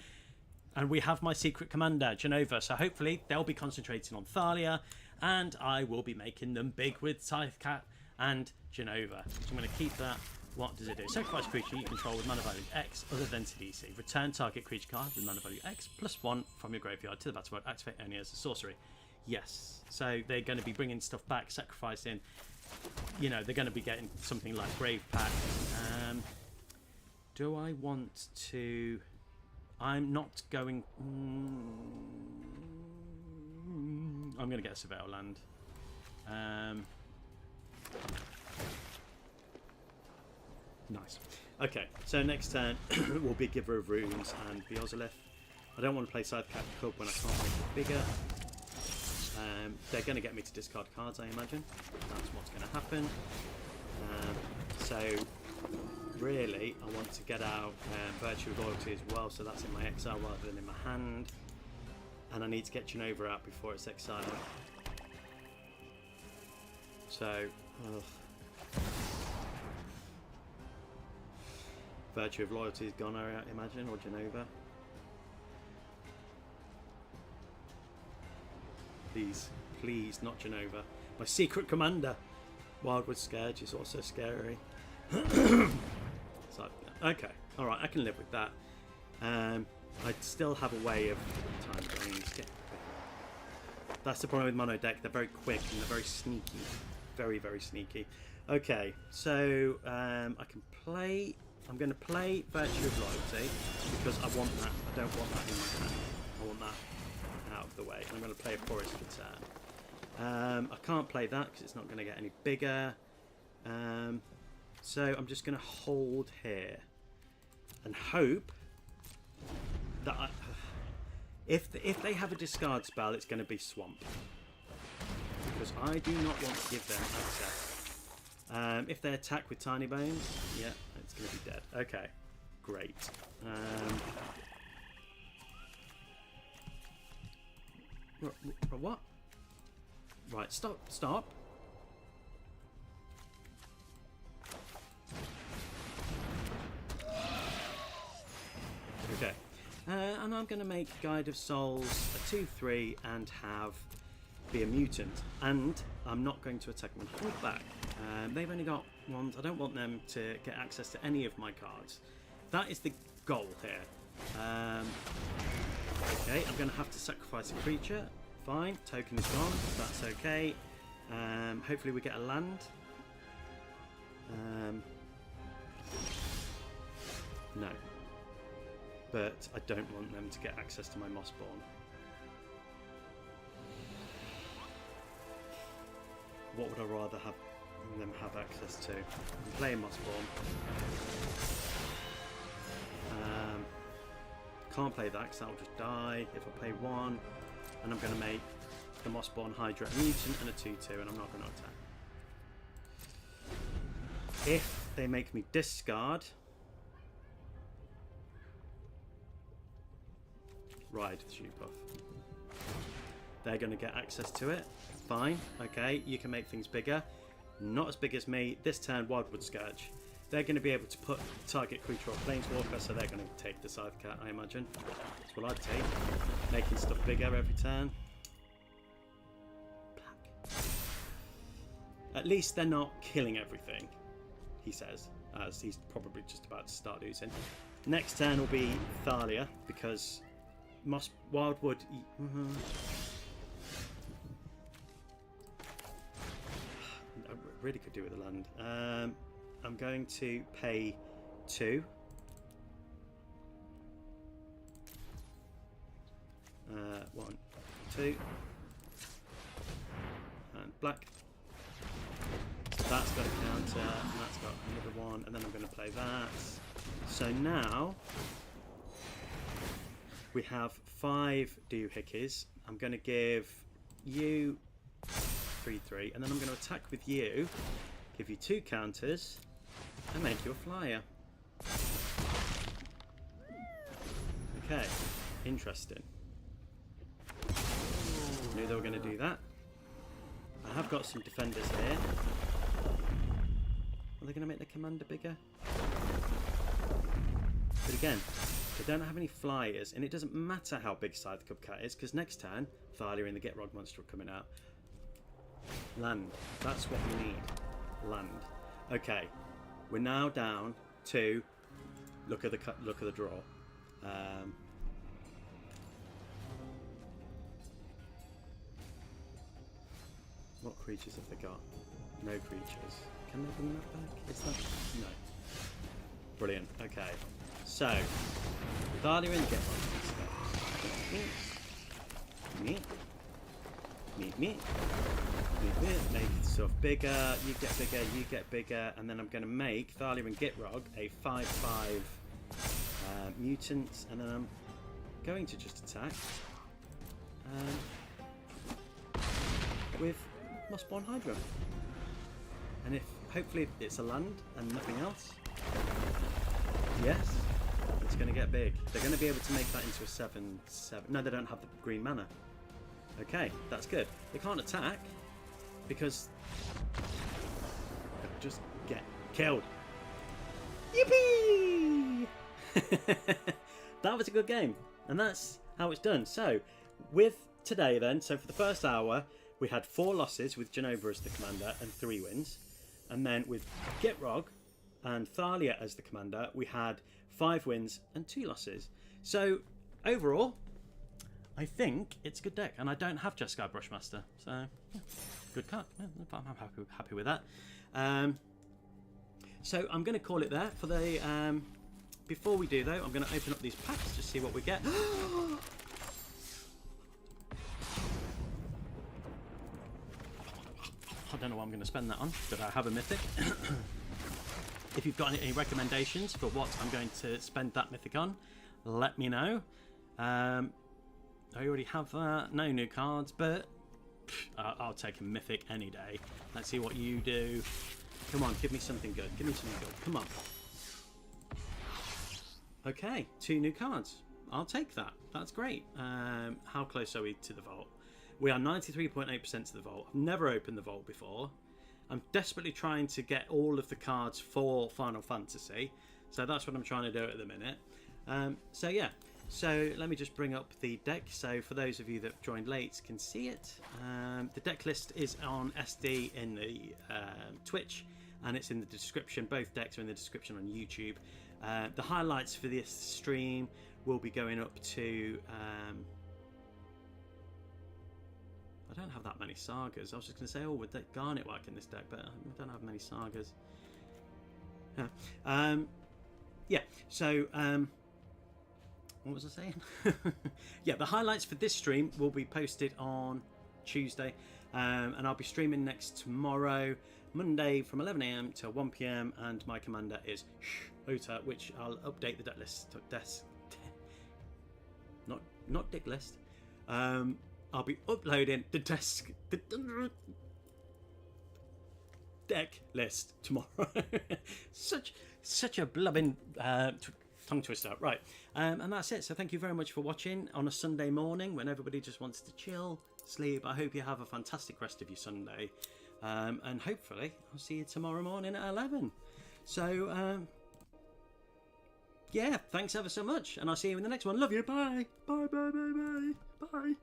And we have my secret commander, Jenova, so hopefully they'll be concentrating on Thalia, and I will be making them big with Scythecat and Jenova. So I'm going to keep that. What does it do? Sacrifice creature you control with mana value X other than to DC. Return target creature card with mana value X +1 from your graveyard to the battlefield. Activate only as a sorcery. Yes. So they're going to be bringing stuff back, sacrificing. You know, they're going to be getting something like Grave Pact. Do I want to... I'm not going... I'm going to get a Surveil land. Nice. Okay, so next turn will be Giver of Runes and Beozolith. I don't want to play Scythecat Cub when I can't make it bigger. They're going to get me to discard cards, I imagine. That's what's going to happen. So, really, I want to get out Virtue of Loyalty as well, so that's in my exile rather than in my hand. And I need to get Jenova out before it's exiled. So, Virtue of Loyalty is gone, I imagine, or Jenova. Please, please, not Jenova. My secret commander. Wildwood Scourge is also scary. So, okay, alright, I can live with that. I still have a way of time drains. That's the problem with mono deck. They're very quick and they're very sneaky. Very, very sneaky. Okay, so I can play... I'm going to play Virtue of Loyalty because I want that. I don't want that in my hand. I want that out of the way. And I'm going to play a Forest for turn. I can't play that because it's not going to get any bigger. So I'm just going to hold here and hope that if they have a discard spell, it's going to be Swamp, because I do not want to give them access. If they attack with Tiny Bones, yeah, it's going to be dead. Okay, great. What? Right, stop. Okay, and I'm going to make Guide of Souls a 2/3 and be a mutant, and I'm not going to attack them. Hold back. They've only got ones. I don't want them to get access to any of my cards. That is the goal here. Okay, I'm going to have to sacrifice a creature. Fine, token is gone. That's okay. Hopefully we get a land. No. But I don't want them to get access to my Mossborn. What would I rather have them have access to. I'm playing Mossborn. Can't play that because that will just die if I play one. And I'm going to make the Mossborn Hydra a mutant and a 2/2, and I'm not going to attack. If they make me discard, ride the Scute Puff. They're going to get access to it. Fine, okay, you can make things bigger. Not as big as me. This turn, Wildwood Scourge. They're going to be able to put target creature or planeswalker, so they're going to take the Scythe Cat, I imagine. That's what I'd take. Making stuff bigger every turn. Black. At least they're not killing everything, he says, as he's probably just about to start losing. Next turn will be Thalia, because Wildwood... I really could do with a land. I'm going to pay 2. 1, 2. And black. So that's got a counter, and that's got another one, and then I'm going to play that. So now we have 5 doohickeys. I'm going to give you 3/3, and then I'm going to attack with you, give you 2 counters, and make you a flyer. Okay, interesting. Knew they were going to do that. I have got some defenders here. Are they going to make the commander bigger? But again, they don't have any flyers, and it doesn't matter how big Scythe Cat is, because next turn, Thalia and the Gitrog monster are coming out. Land. That's what we need. Land. Okay, we're now down to look at the draw. What creatures have they got? No creatures. Can they bring that back? Is that no? Brilliant. Okay, so Thalia and the Gitrog monster. Me. Make stuff bigger, you get bigger, and then I'm going to make Thalia and Gitrog a 5/5 mutant, and then I'm going to just attack with Mossborn Hydra. And if hopefully it's a land and nothing else, yes, it's going to get big. They're going to be able to make that into a 7/7. No, they don't have the green mana. Okay, that's good. They can't attack because they'll just get killed. Yippee! That was a good game, and that's how it's done. So, with today then, so for the first hour, we had 4 losses with Jenova as the commander and 3 wins. And then with Gitrog and Thalia as the commander, we had 5 wins and 2 losses. So, overall, I think it's a good deck, and I don't have Jeskai Brushmaster, so yeah, good card. Yeah, I'm happy with that. So I'm going to call it there for the. Before we do though, I'm going to open up these packs to see what we get. I don't know what I'm going to spend that on, but I have a mythic. If you've got any recommendations for what I'm going to spend that mythic on, let me know. I already have that. No new cards, but I'll take a mythic any day. Let's see what you do. Come on, give me something good. Give me something good. Come on. Okay, 2 new cards. I'll take that. That's great. How close are we to the vault? We are 93.8% to the vault. I've never opened the vault before. I'm desperately trying to get all of the cards for Final Fantasy. So that's what I'm trying to do at the minute. So yeah. So let me just bring up the deck, so for those of you that joined late can see it. The deck list is on SD in the Twitch, and it's in the description. Both decks are in the description on YouTube. The highlights for this stream will be going up to... I don't have that many sagas. I was just going to say, oh, would that Garnet work in this deck? But I don't have many sagas. Yeah, yeah. So... what was I saying? Yeah, the highlights for this stream will be posted on Tuesday. And I'll be streaming next tomorrow, Monday from 11 a.m. till 1 p.m. And my commander is Ota, which I'll update the deck list. Not deck list. I'll be uploading the deck list tomorrow. such a blubbing tongue twister. Right, and that's it. So thank you very much for watching on a Sunday morning when everybody just wants to chill, sleep. I hope you have a fantastic rest of your Sunday, and hopefully I'll see you tomorrow morning at 11. So yeah, thanks ever so much, and I'll see you in the next one. Love you. Bye. Bye. Bye. Bye. Bye. Bye.